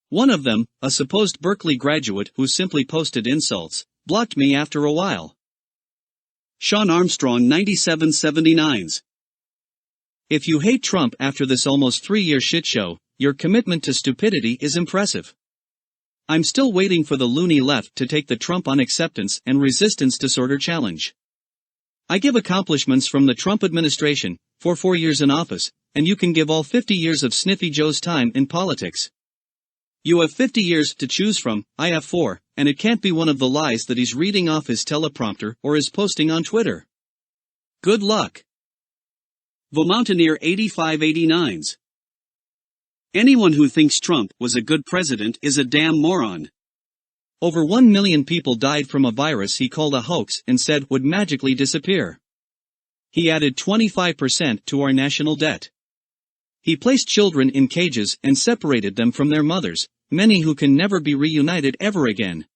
One of them, a supposed Berkeley graduate who simply posted insults, blocked me after a while. Sean Armstrong 9779s. If you hate Trump after this almost 3-year shitshow, your commitment to stupidity is impressive. I'm still waiting for the loony left to take the Trump unacceptance and resistance disorder challenge. I give accomplishments from the Trump administration, for 4 years in office, and you can give all 50 years of Sniffy Joe's time in politics. You have 50 years to choose from, I have 4, and it can't be one of the lies that he's reading off his teleprompter or is posting on Twitter. Good luck. The Mountaineer 8589s. Anyone who thinks Trump was a good president is a damn moron. Over 1 million people died from a virus he called a hoax and said would magically disappear. He added 25% to our national debt. He placed children in cages and separated them from their mothers, many who can never be reunited ever again.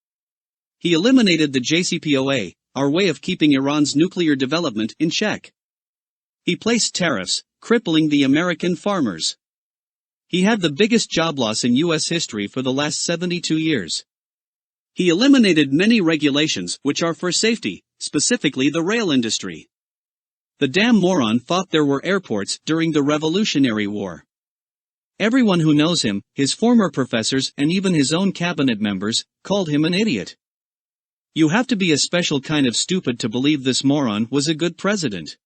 He eliminated the JCPOA, our way of keeping Iran's nuclear development in check. He placed tariffs, crippling the American farmers. He had the biggest job loss in U.S. history for the last 72 years. He eliminated many regulations which are for safety, specifically the rail industry. The damn moron thought there were airports during the Revolutionary War. Everyone who knows him, his former professors and even his own cabinet members, called him an idiot. You have to be a special kind of stupid to believe this moron was a good president.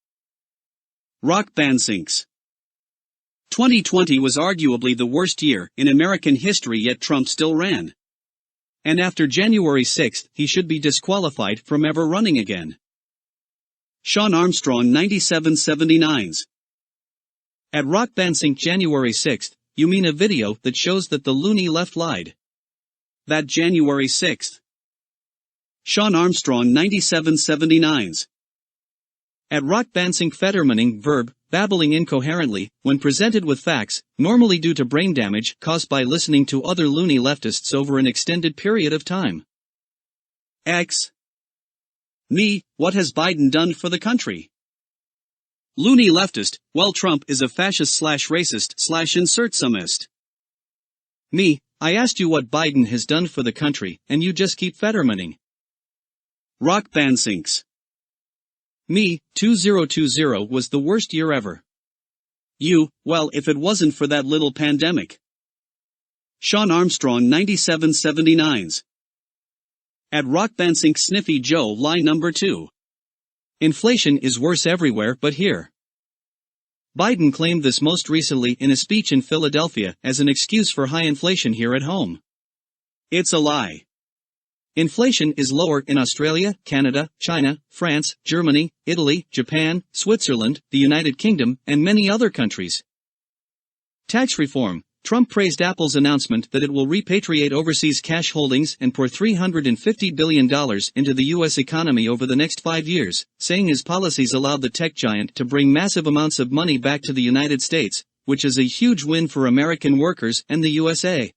Rock band sinks. 2020 was arguably the worst year in American history, yet Trump still ran. And after January 6th, he should be disqualified from ever running again. Sean Armstrong 9779s. At Rock Band Sink January 6th, you mean a video that shows that the loony left lied? That January 6th. Sean Armstrong 9779s. At Rock Band Sink Fettermaning verb, babbling incoherently, when presented with facts, normally due to brain damage caused by listening to other loony leftists over an extended period of time. X. Me, what has Biden done for the country? Loony leftist, well Trump is a fascist/racist/insert sumist. Me, I asked you what Biden has done for the country, and you just keep Fettermaning. Rock band sinks. Me, 2020 was the worst year ever. You, well if it wasn't for that little pandemic. Sean Armstrong 9779s. At Rock Band Sink Sniffy Joe lie number 2. Inflation is worse everywhere but here. Biden claimed this most recently in a speech in Philadelphia as an excuse for high inflation here at home. It's a lie. Inflation is lower in Australia, Canada, China, France, Germany, Italy, Japan, Switzerland, the United Kingdom, and many other countries. Tax reform. Trump praised Apple's announcement that it will repatriate overseas cash holdings and pour $350 billion into the U.S. economy over the next 5 years, saying his policies allowed the tech giant to bring massive amounts of money back to the United States, which is a huge win for American workers and the USA.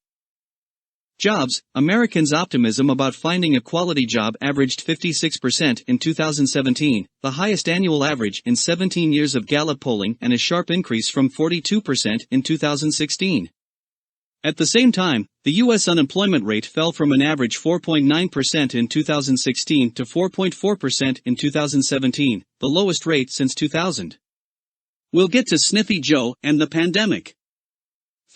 Jobs. Americans' optimism about finding a quality job averaged 56% in 2017, the highest annual average in 17 years of Gallup polling and a sharp increase from 42% in 2016. At the same time, the U.S. unemployment rate fell from an average 4.9% in 2016 to 4.4% in 2017, the lowest rate since 2000. We'll get to Sniffy Joe and the pandemic.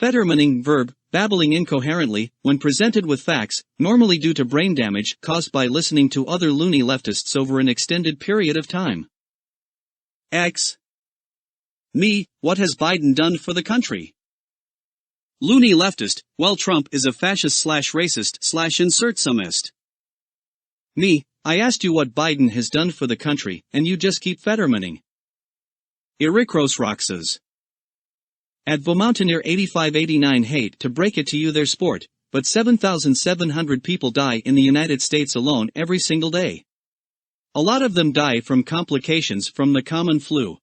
Fettermaning verb, babbling incoherently, when presented with facts, normally due to brain damage caused by listening to other loony leftists over an extended period of time. X. Me, what has Biden done for the country? Loony leftist, well Trump is a fascist/racist/insert sumist. Me, I asked you what Biden has done for the country, and you just keep Fettermaning. Irikros Roxas. At Mountaineer 8589 hate to break it to you their sport, but 7,700 people die in the United States alone every single day. A lot of them die from complications from the common flu.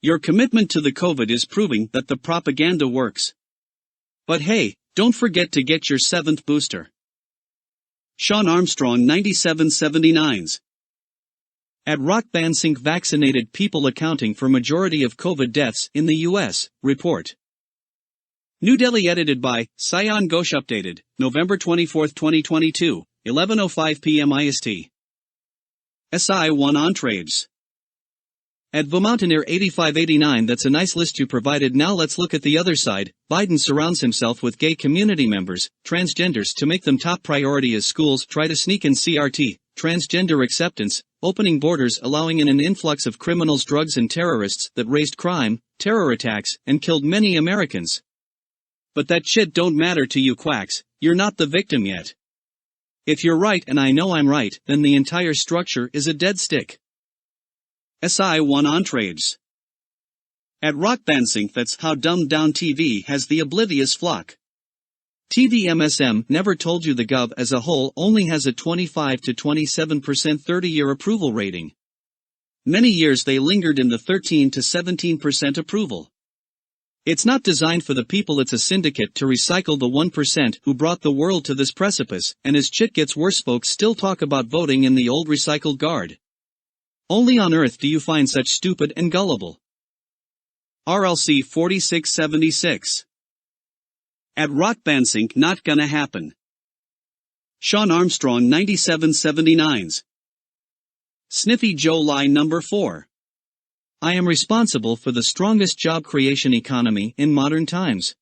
Your commitment to the COVID is proving that the propaganda works. But hey, don't forget to get your 7th booster. Sean Armstrong 9779s. At Rock Band Sync vaccinated people accounting for majority of COVID deaths in the US, report. New Delhi edited by Sayan Ghosh updated, November 24, 2022, 11:05 p.m. IST. SI1 Entrades. At Vomountaineer 8589, that's a nice list you provided. Now let's look at the other side. Biden surrounds himself with gay community members, transgenders, to make them top priority as schools try to sneak in CRT, transgender acceptance, opening borders, allowing in an influx of criminals, drugs and terrorists that raised crime, terror attacks, and killed many Americans. But that shit don't matter to you quacks, you're not the victim yet. If you're right and I know I'm right, then the entire structure is a dead stick. SI1 Entrades. At Rock Band Sync, that's how dumbed down TV has the oblivious flock. TVMSM never told you the Gov as a whole only has a 25 to 27% 30-year approval rating. Many years they lingered in the 13 to 17% approval. It's not designed for the people, it's a syndicate to recycle the 1% who brought the world to this precipice, and as shit gets worse folks still talk about voting in the old recycled guard. Only on earth do you find such stupid and gullible. RLC 4676. At Rock Band Sync, not gonna happen. Sean Armstrong 9779s. Sniffy Joe lie number 4. I am responsible for the strongest job creation economy in modern times.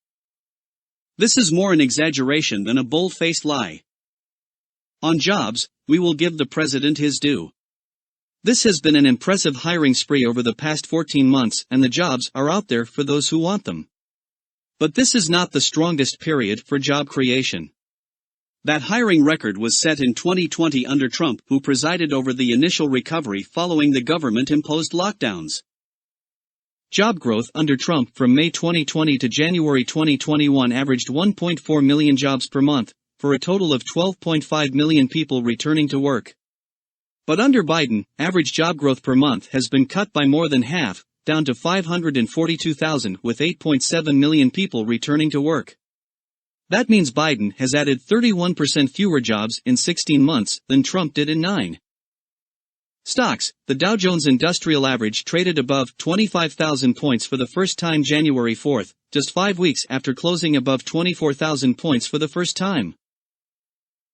This is more an exaggeration than a bold-faced lie. On jobs, we will give the president his due. This has been an impressive hiring spree over the past 14 months, and the jobs are out there for those who want them. But this is not the strongest period for job creation. That hiring record was set in 2020 under Trump, who presided over the initial recovery following the government-imposed lockdowns. Job growth under Trump from May 2020 to January 2021 averaged 1.4 million jobs per month, for a total of 12.5 million people returning to work. But under Biden, average job growth per month has been cut by more than half, down to 542,000, with 8.7 million people returning to work. That means Biden has added 31% fewer jobs in 16 months than Trump did in 9. Stocks, the Dow Jones Industrial Average traded above 25,000 points for the first time January 4th, just 5 weeks after closing above 24,000 points for the first time.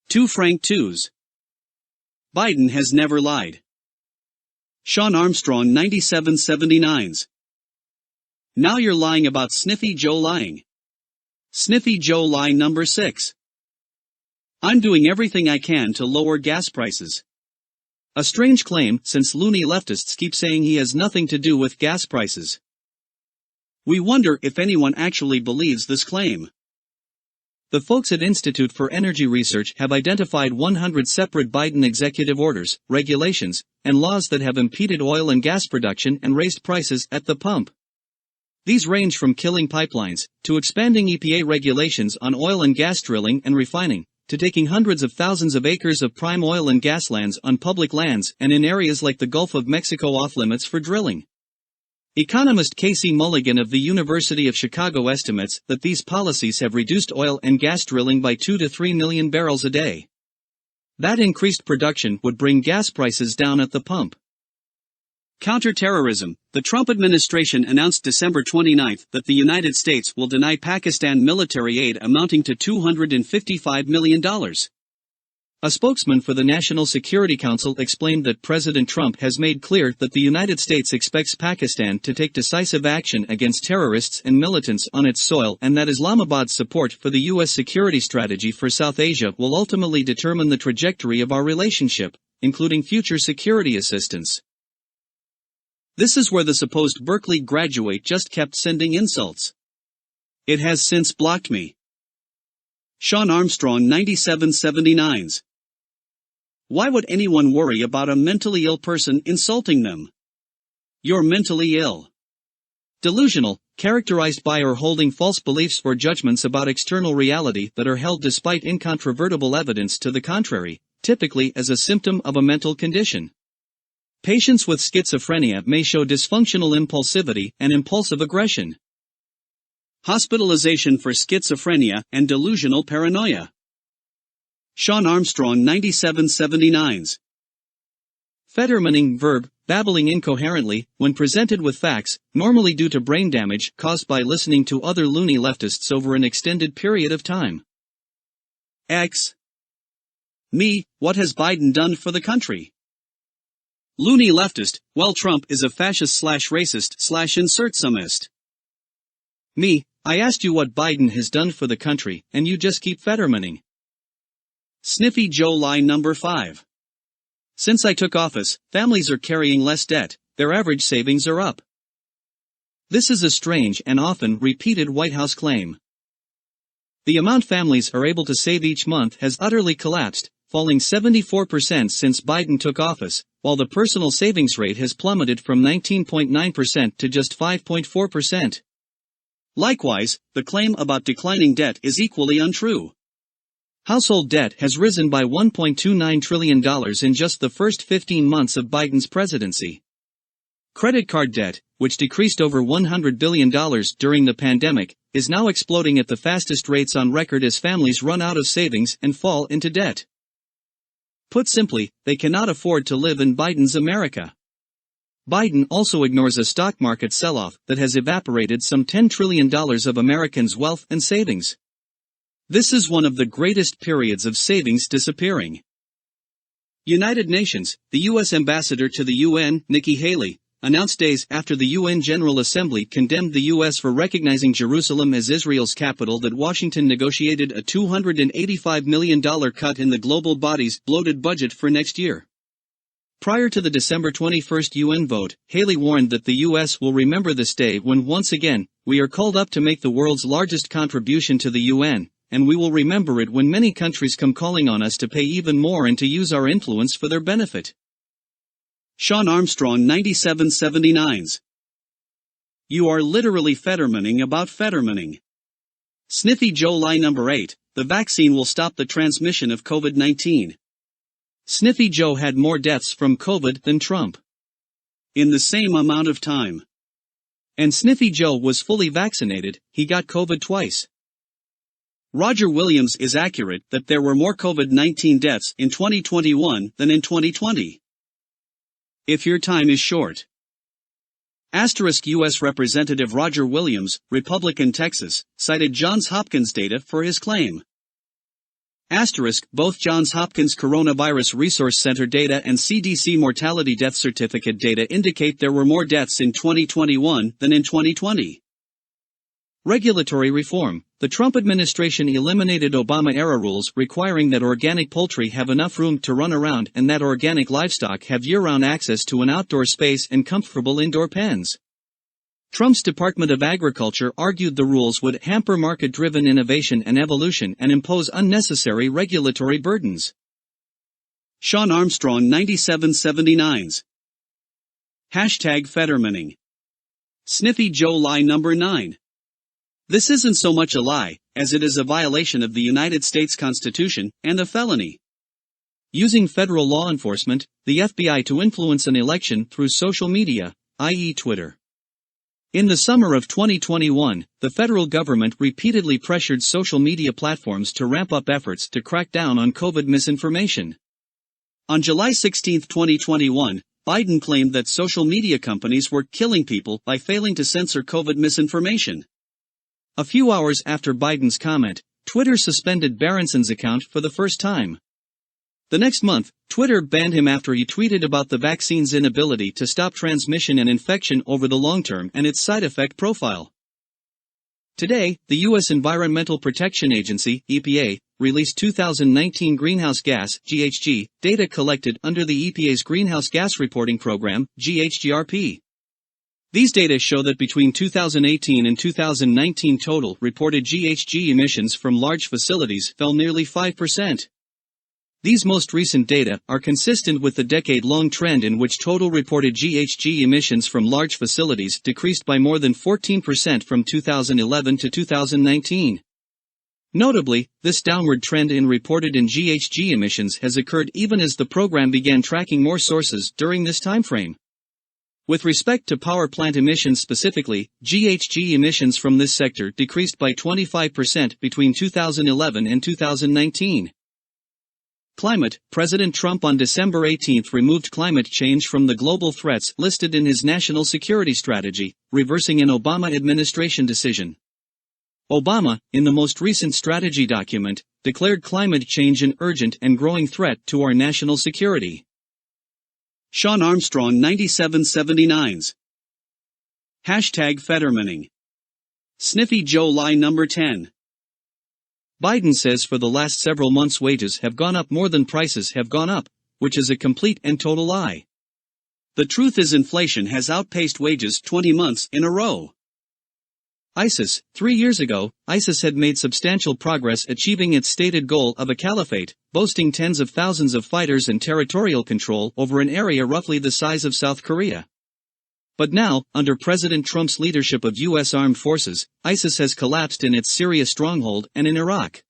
2 Frank 2s. Biden has never lied. Sean Armstrong 9779s. Now you're lying about Sniffy Joe lying. Sniffy Joe lie number 6. I'm doing everything I can to lower gas prices. A strange claim, since loony leftists keep saying he has nothing to do with gas prices. We wonder if anyone actually believes this claim. The folks at Institute for Energy Research have identified 100 separate Biden executive orders, regulations, and laws that have impeded oil and gas production and raised prices at the pump. These range from killing pipelines, to expanding EPA regulations on oil and gas drilling and refining, to taking hundreds of thousands of acres of prime oil and gas lands on public lands and in areas like the Gulf of Mexico off limits for drilling. Economist Casey Mulligan of the University of Chicago estimates that these policies have reduced oil and gas drilling by 2 to 3 million barrels a day. That increased production would bring gas prices down at the pump. Counterterrorism. The Trump administration announced December 29 that the United States will deny Pakistan military aid amounting to $255 million. A spokesman for the National Security Council explained that President Trump has made clear that the United States expects Pakistan to take decisive action against terrorists and militants on its soil, and that Islamabad's support for the U.S. security strategy for South Asia will ultimately determine the trajectory of our relationship, including future security assistance. This is where the supposed Berkeley graduate just kept sending insults. It has since blocked me. Sean Armstrong 9779s. Why would anyone worry about a mentally ill person insulting them? You're mentally ill. Delusional, characterized by or holding false beliefs or judgments about external reality that are held despite incontrovertible evidence to the contrary, typically as a symptom of a mental condition. Patients with schizophrenia may show dysfunctional impulsivity and impulsive aggression. Hospitalization for schizophrenia and delusional paranoia. Sean Armstrong 9779's. Fettermaning verb, babbling incoherently, when presented with facts, normally due to brain damage caused by listening to other loony leftists over an extended period of time. X. Me, what has Biden done for the country? Loony leftist, well, Trump is a fascist/racist/insert sumist. Me, I asked you what Biden has done for the country, and you just keep Fettermaning. Sniffy Joe lie number 5. Since I took office, families are carrying less debt, their average savings are up. This is a strange and often repeated White House claim. The amount families are able to save each month has utterly collapsed, falling 74% since Biden took office, while the personal savings rate has plummeted from 19.9% to just 5.4%. Likewise, the claim about declining debt is equally untrue. Household debt has risen by $1.29 trillion in just the first 15 months of Biden's presidency. Credit card debt, which decreased over $100 billion during the pandemic, is now exploding at the fastest rates on record as families run out of savings and fall into debt. Put simply, they cannot afford to live in Biden's America. Biden also ignores a stock market sell-off that has evaporated some $10 trillion of Americans' wealth and savings. This is one of the greatest periods of savings disappearing. United Nations, the U.S. ambassador to the UN, Nikki Haley, announced days after the UN General Assembly condemned the U.S. for recognizing Jerusalem as Israel's capital that Washington negotiated a $285 million cut in the global body's bloated budget for next year. Prior to the December 21 UN vote, Haley warned that the U.S. will remember this day when once again, we are called up to make the world's largest contribution to the UN, and we will remember it when many countries come calling on us to pay even more and to use our influence for their benefit. Sean Armstrong 9779's. You are literally Fettermaning about Fettermaning. Sniffy Joe lie number 8, the vaccine will stop the transmission of COVID-19. Sniffy Joe had more deaths from COVID than Trump. In the same amount of time. And Sniffy Joe was fully vaccinated, he got COVID twice. Roger Williams is accurate that there were more COVID-19 deaths in 2021 than in 2020. If your time is short. Asterisk U.S. Representative Roger Williams, Republican Texas, cited Johns Hopkins data for his claim. Asterisk both Johns Hopkins Coronavirus Resource Center data and CDC mortality death certificate data indicate there were more deaths in 2021 than in 2020. Regulatory reform. The Trump administration eliminated Obama-era rules requiring that organic poultry have enough room to run around and that organic livestock have year-round access to an outdoor space and comfortable indoor pens. Trump's Department of Agriculture argued the rules would hamper market-driven innovation and evolution and impose unnecessary regulatory burdens. Sean Armstrong 9779's. Hashtag Fettermaning. Sniffy Joe lie number 9. This isn't so much a lie, as it is a violation of the United States Constitution, and a felony. Using federal law enforcement, the FBI to influence an election through social media, i.e. Twitter. In the summer of 2021, the federal government repeatedly pressured social media platforms to ramp up efforts to crack down on COVID misinformation. On July 16, 2021, Biden claimed that social media companies were killing people by failing to censor COVID misinformation. A few hours after Biden's comment, Twitter suspended Berenson's account for the first time. The next month, Twitter banned him after he tweeted about the vaccine's inability to stop transmission and infection over the long term and its side effect profile. Today, the U.S. Environmental Protection Agency, EPA, released 2019 greenhouse gas (GHG) data collected under the EPA's Greenhouse Gas Reporting Program, GHGRP. These data show that between 2018 and 2019 total reported GHG emissions from large facilities fell nearly 5%. These most recent data are consistent with the decade-long trend in which total reported GHG emissions from large facilities decreased by more than 14% from 2011 to 2019. Notably, this downward trend in reported in GHG emissions has occurred even as the program began tracking more sources during this timeframe. With respect to power plant emissions specifically, GHG emissions from this sector decreased by 25% between 2011 and 2019. Climate. President Trump on December 18 removed climate change from the global threats listed in his national security strategy, reversing an Obama administration decision. Obama, in the most recent strategy document, declared climate change an urgent and growing threat to our national security. Sean Armstrong 9779s. Hashtag Fettermaning. Sniffy Joe lie number 10. Biden says for the last several months wages have gone up more than prices have gone up, which is a complete and total lie. The truth is inflation has outpaced wages 20 months in a row. ISIS. 3 years ago, ISIS had made substantial progress achieving its stated goal of a caliphate, boasting tens of thousands of fighters and territorial control over an area roughly the size of South Korea. But now, under President Trump's leadership of U.S. armed forces, ISIS has collapsed in its Syria stronghold and in Iraq.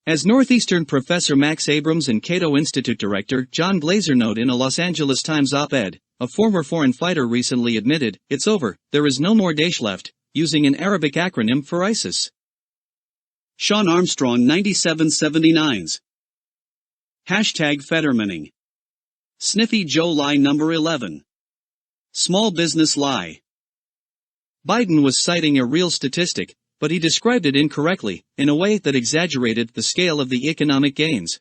As Northeastern professor Max Abrams and Cato Institute director John Glazer note in a Los Angeles Times op-ed, a former foreign fighter recently admitted, "It's over, there is no more Daesh left," using an Arabic acronym for ISIS. Sean Armstrong 9779s. Hashtag Fettermaning. Sniffy Joe lie number 11. Small business lie. Biden was citing a real statistic, but he described it incorrectly, in a way that exaggerated the scale of the economic gains.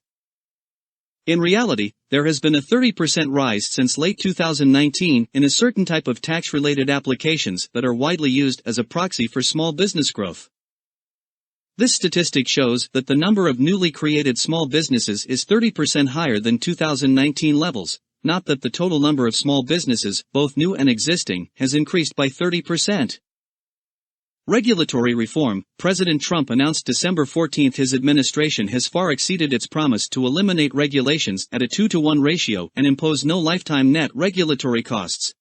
In reality, there has been a 30% rise since late 2019 in a certain type of tax-related applications that are widely used as a proxy for small business growth. This statistic shows that the number of newly created small businesses is 30% higher than 2019 levels, not that the total number of small businesses, both new and existing, has increased by 30%. Regulatory reform. President Trump announced December 14 his administration has far exceeded its promise to eliminate regulations at a 2-to-1 ratio and impose no lifetime net regulatory costs.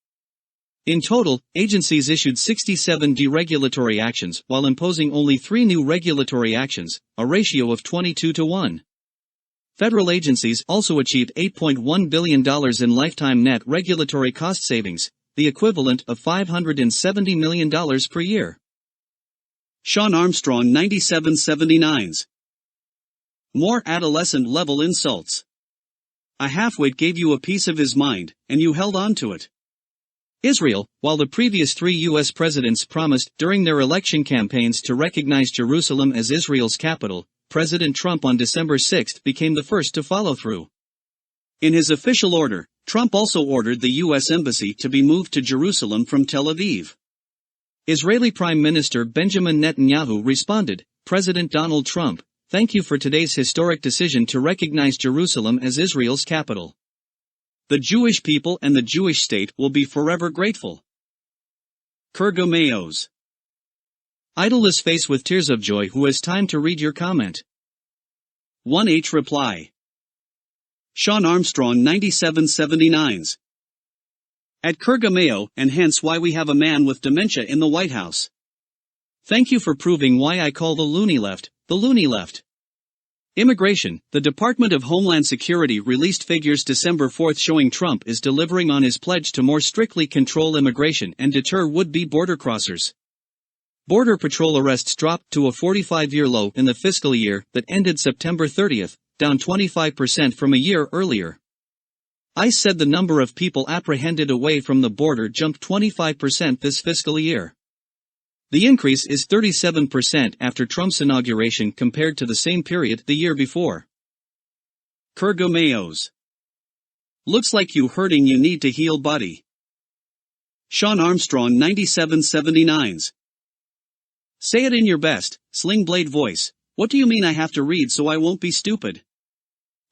In total, agencies issued 67 deregulatory actions while imposing only 3 new regulatory actions, a ratio of 22-to-1. Federal agencies also achieved $8.1 billion in lifetime net regulatory cost savings, the equivalent of $570 million per year. Sean Armstrong 9779s. More adolescent-level insults. A halfwit gave you a piece of his mind, and you held on to it. Israel. While the previous 3 U.S. presidents promised during their election campaigns to recognize Jerusalem as Israel's capital, President Trump on December 6 became the first to follow through. In his official order, Trump also ordered the U.S. Embassy to be moved to Jerusalem from Tel Aviv. Israeli Prime Minister Benjamin Netanyahu responded, "President Donald Trump, thank you for today's historic decision to recognize Jerusalem as Israel's capital. The Jewish people and the Jewish state will be forever grateful." Kurgomayos. Idleness face with tears of joy. Who has time to read your comment? 1H reply. Sean Armstrong 9779s. At Kurgomayo, and hence why we have a man with dementia in the White House. Thank you for proving why I call the loony left, the loony left. Immigration. The Department of Homeland Security released figures December 4 showing Trump is delivering on his pledge to more strictly control immigration and deter would-be border crossers. Border Patrol arrests dropped to a 45-year low in the fiscal year that ended September 30, down 25% from a year earlier. ICE said the number of people apprehended away from the border jumped 25% this fiscal year. The increase is 37% after Trump's inauguration compared to the same period the year before. Kurgomayos. Looks like you hurting, you need to heal, buddy. Sean Armstrong 9779s. Say it in your best, sling blade voice. What do you mean I have to read so I won't be stupid?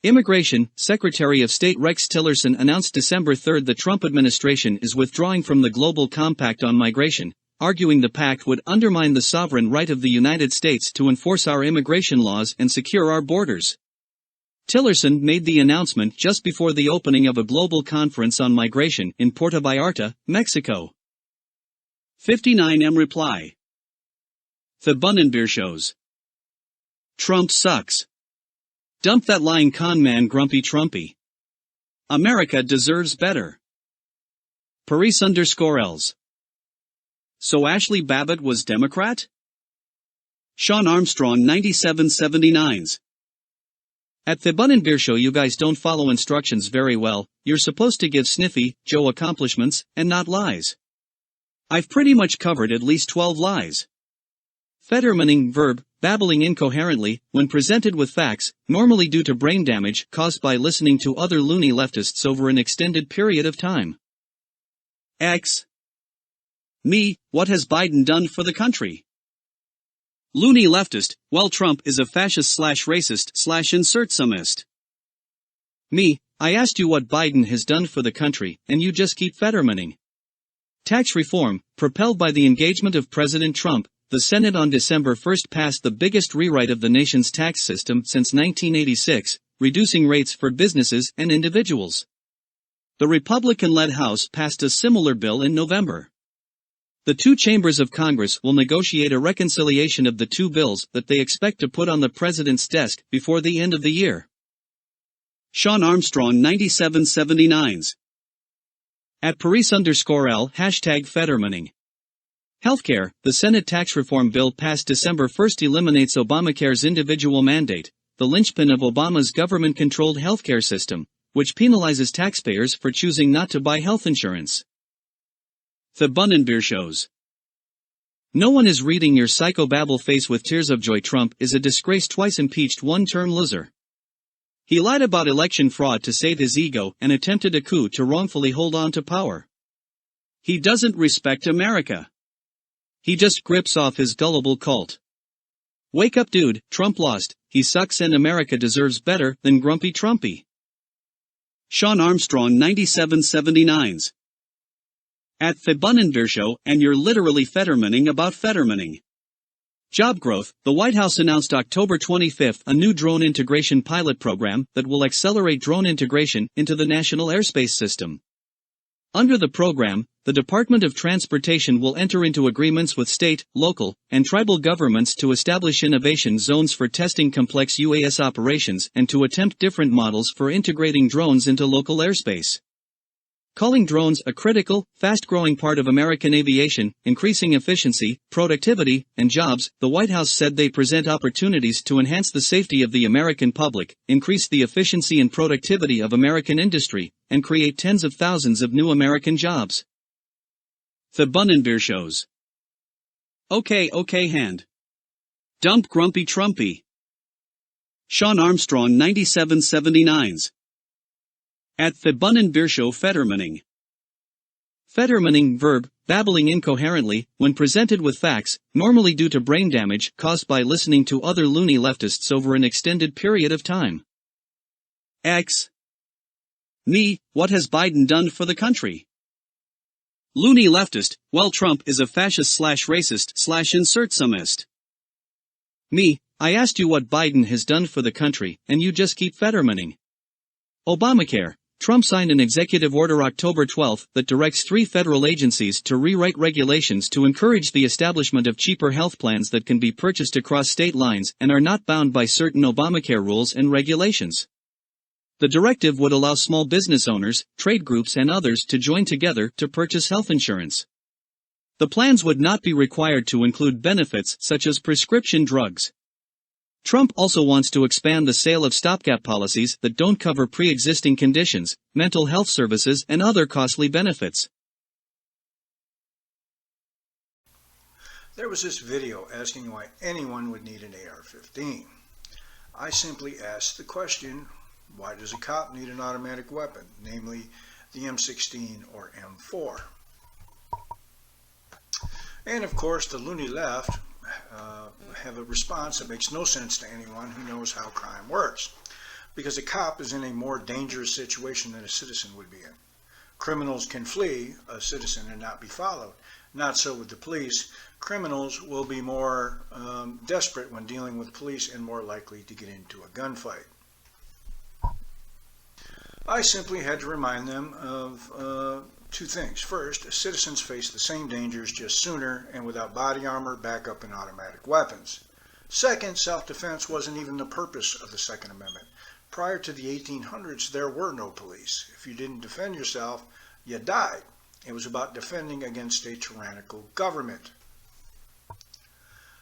Immigration. Secretary of State Rex Tillerson announced December 3 the Trump administration is withdrawing from the Global Compact on Migration, arguing the pact would undermine the sovereign right of the United States to enforce our immigration laws and secure our borders. Tillerson made the announcement just before the opening of a global conference on migration in Puerto Vallarta, Mexico. 59M reply. The Bunnenbeer shows. Trump sucks. Dump that lying con man Grumpy Trumpy. America deserves better. Paris_Els. So Ashley Babbitt was Democrat? Sean Armstrong 9779s. At the Bun and Beer Show you guys don't follow instructions very well. You're supposed to give Sniffy Joe accomplishments, and not lies. I've pretty much covered at least 12 lies. Fettermaning verb, babbling incoherently, when presented with facts, normally due to brain damage caused by listening to other loony leftists over an extended period of time. X. Me, what has Biden done for the country? Loony leftist, well Trump is a fascist/racist/insert sumist. Me, I asked you what Biden has done for the country, and you just keep Fettermaning. Tax reform, propelled by the engagement of President Trump, the Senate on December 1 passed the biggest rewrite of the nation's tax system since 1986, reducing rates for businesses and individuals. The Republican-led House passed a similar bill in November. The two chambers of Congress will negotiate a reconciliation of the two bills that they expect to put on the president's desk before the end of the year. Sean Armstrong 9779s. At Paris_L #Fettermaning. Healthcare, the Senate tax reform bill passed December 1 eliminates Obamacare's individual mandate, the linchpin of Obama's government-controlled healthcare system, which penalizes taxpayers for choosing not to buy health insurance. The Bun and Beer Shows. No one is reading your psychobabble face with tears of joy. Trump is a disgraced twice impeached one-term loser. He lied about election fraud to save his ego and attempted a coup to wrongfully hold on to power. He doesn't respect America. He just grips off his gullible cult. Wake up dude, Trump lost, he sucks and America deserves better than Grumpy Trumpy. Sean Armstrong 9779s. At the Bun and Beer Show, and you're literally Fettermaning about Fettermaning. Job growth, the White House announced October 25 a new drone integration pilot program that will accelerate drone integration into the national airspace system. Under the program, the Department of Transportation will enter into agreements with state, local, and tribal governments to establish innovation zones for testing complex UAS operations and to attempt different models for integrating drones into local airspace. Calling drones a critical, fast-growing part of American aviation, increasing efficiency, productivity, and jobs, the White House said they present opportunities to enhance the safety of the American public, increase the efficiency and productivity of American industry, and create tens of thousands of new American jobs. The Bun and Beer Shows. Okay hand. Dump Grumpy Trumpy. Sean Armstrong 9779s. At the Bun and Beer Show Fettermaning. Fettermaning verb, babbling incoherently, when presented with facts, normally due to brain damage caused by listening to other loony leftists over an extended period of time. X. Me, what has Biden done for the country? Loony leftist, well Trump is a fascist/racist/insert sumist. Me, I asked you what Biden has done for the country, and you just keep Fettermaning. Obamacare. Trump signed an executive order October 12 that directs 3 federal agencies to rewrite regulations to encourage the establishment of cheaper health plans that can be purchased across state lines and are not bound by certain Obamacare rules and regulations. The directive would allow small business owners, trade groups and others to join together to purchase health insurance. The plans would not be required to include benefits such as prescription drugs. Trump also wants to expand the sale of stopgap policies that don't cover pre-existing conditions, mental health services and other costly benefits. There was this video asking why anyone would need an AR-15. I simply asked the question, why does a cop need an automatic weapon, namely the M16 or M4? And of course the loony left have a response that makes no sense to anyone who knows how crime works, because a cop is in a more dangerous situation than a citizen would be in. Criminals can flee a citizen and not be followed. Not so with the police. Criminals will be more desperate when dealing with police and more likely to get into a gunfight. I simply had to remind them of 2 things. First, citizens face the same dangers just sooner and without body armor, backup, and automatic weapons. Second, self-defense wasn't even the purpose of the Second Amendment. Prior to the 1800s, there were no police. If you didn't defend yourself, you died. It was about defending against a tyrannical government.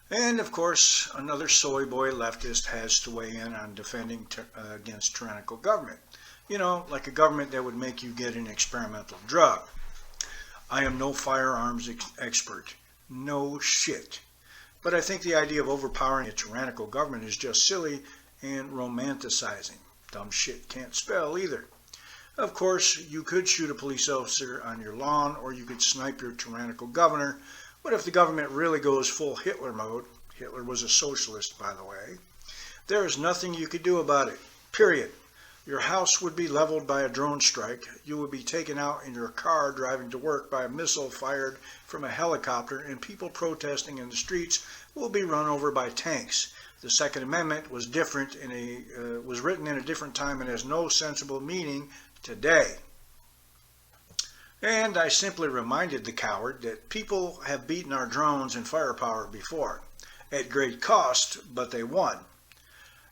And of course, another soy boy leftist has to weigh in on defending against tyrannical government. You know, like a government that would make you get an experimental drug. I am no firearms expert. No shit. But I think the idea of overpowering a tyrannical government is just silly and romanticizing. Dumb shit can't spell either. Of course, you could shoot a police officer on your lawn, or you could snipe your tyrannical governor. But if the government really goes full Hitler mode, Hitler was a socialist, by the way, there is nothing you could do about it. Period. Your house would be leveled by a drone strike. You would be taken out in your car driving to work by a missile fired from a helicopter, and people protesting in the streets will be run over by tanks. The Second Amendment was different was written in a different time and has no sensible meaning today. And I simply reminded the coward that people have beaten our drones and firepower before, at great cost, but they won.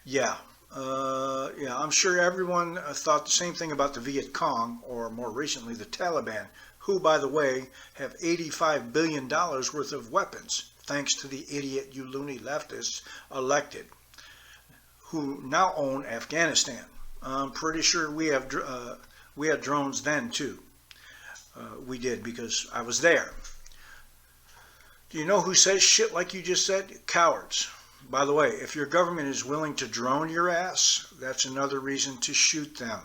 Yeah, I'm sure everyone thought the same thing about the Viet Cong, or more recently the Taliban, who, by the way, have $85 billion worth of weapons, thanks to the idiot you loony leftists elected, who now own Afghanistan. I'm pretty sure we had drones then too. We did, because I was there. Do you know who says shit like you just said? Cowards. By the way, if your government is willing to drone your ass, that's another reason to shoot them.